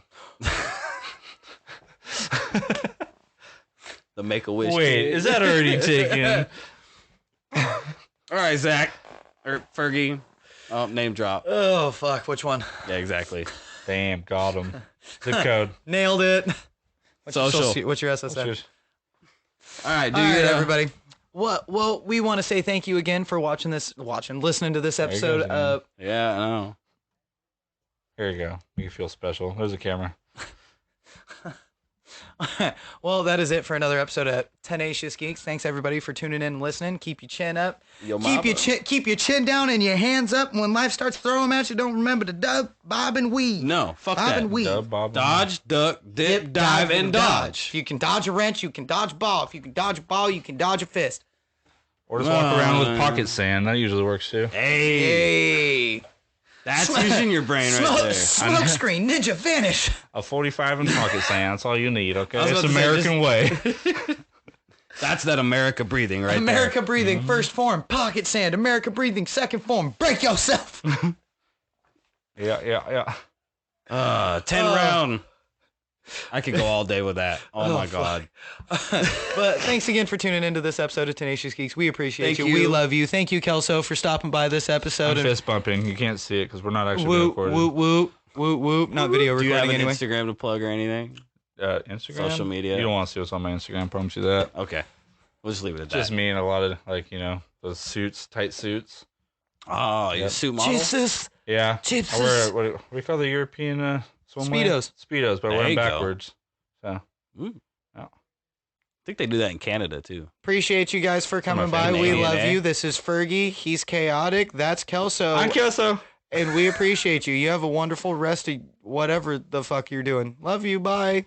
The Make-A-Wish Wait, kid. is that already taken? All right, Zach. Or Fergie. Oh, name drop. Oh, fuck. Which one? Yeah, exactly. Damn, got him. Zip code. Nailed it. Social. What's your SSN? All right, All right, everybody. Well, we want to say thank you again for listening to this episode. Yeah, I know. Here you go. Make you feel special. There's a camera. Well, that is it for another episode of Tenacious Geeks. Thanks everybody for tuning in and listening. Keep your chin up. Keep your chin down and your hands up. When life starts throwing at you, don't remember to dub, bob, and weave. No, fuck bob that. And weave. Dub, bob, Dodge, duck, dip, dive, and dodge. If you can dodge a wrench, you can dodge a ball. If you can dodge a ball, you can dodge a fist. Or just walk around with pocket sand. That usually works too. Hey. That's using your brain right there. Smoke screen, ninja, vanish. A 45 and pocket sand. That's all you need, okay? was It's about to say, American way. That's that America breathing right America breathing, first form, pocket sand. America breathing, second form, break yourself. Yeah. 10 round. I could go all day with that. Oh my God. But thanks again for tuning into this episode of Tenacious Geeks. We appreciate Thank you. We you. love you. Thank you, Kelso, for stopping by this episode. I'm fist bumping. You can't see it because we're not actually Whoop, recording. whoop, whoop, whoop, whoop. Not video Do you have recording an anyway. Instagram to plug or anything? Instagram? Social media? You don't want to see what's on my Instagram. I promise you that. Okay. We'll just leave it at that. Just me and a lot of, those suits, tight suits. Oh, you suit model? Jesus. Yeah. Jesus. I wear, what do we call the European swimwear? Speedos. Speedos, but I There wear them you go. backwards. So. Ooh. Yeah. I think they do that in Canada too. Appreciate you guys for coming by. family. We Canadian, love eh? you. This is Fergie. He's chaotic. That's Kelso. I'm Kelso. And we appreciate you. You have a wonderful rest of whatever the fuck you're doing. Love you. Bye.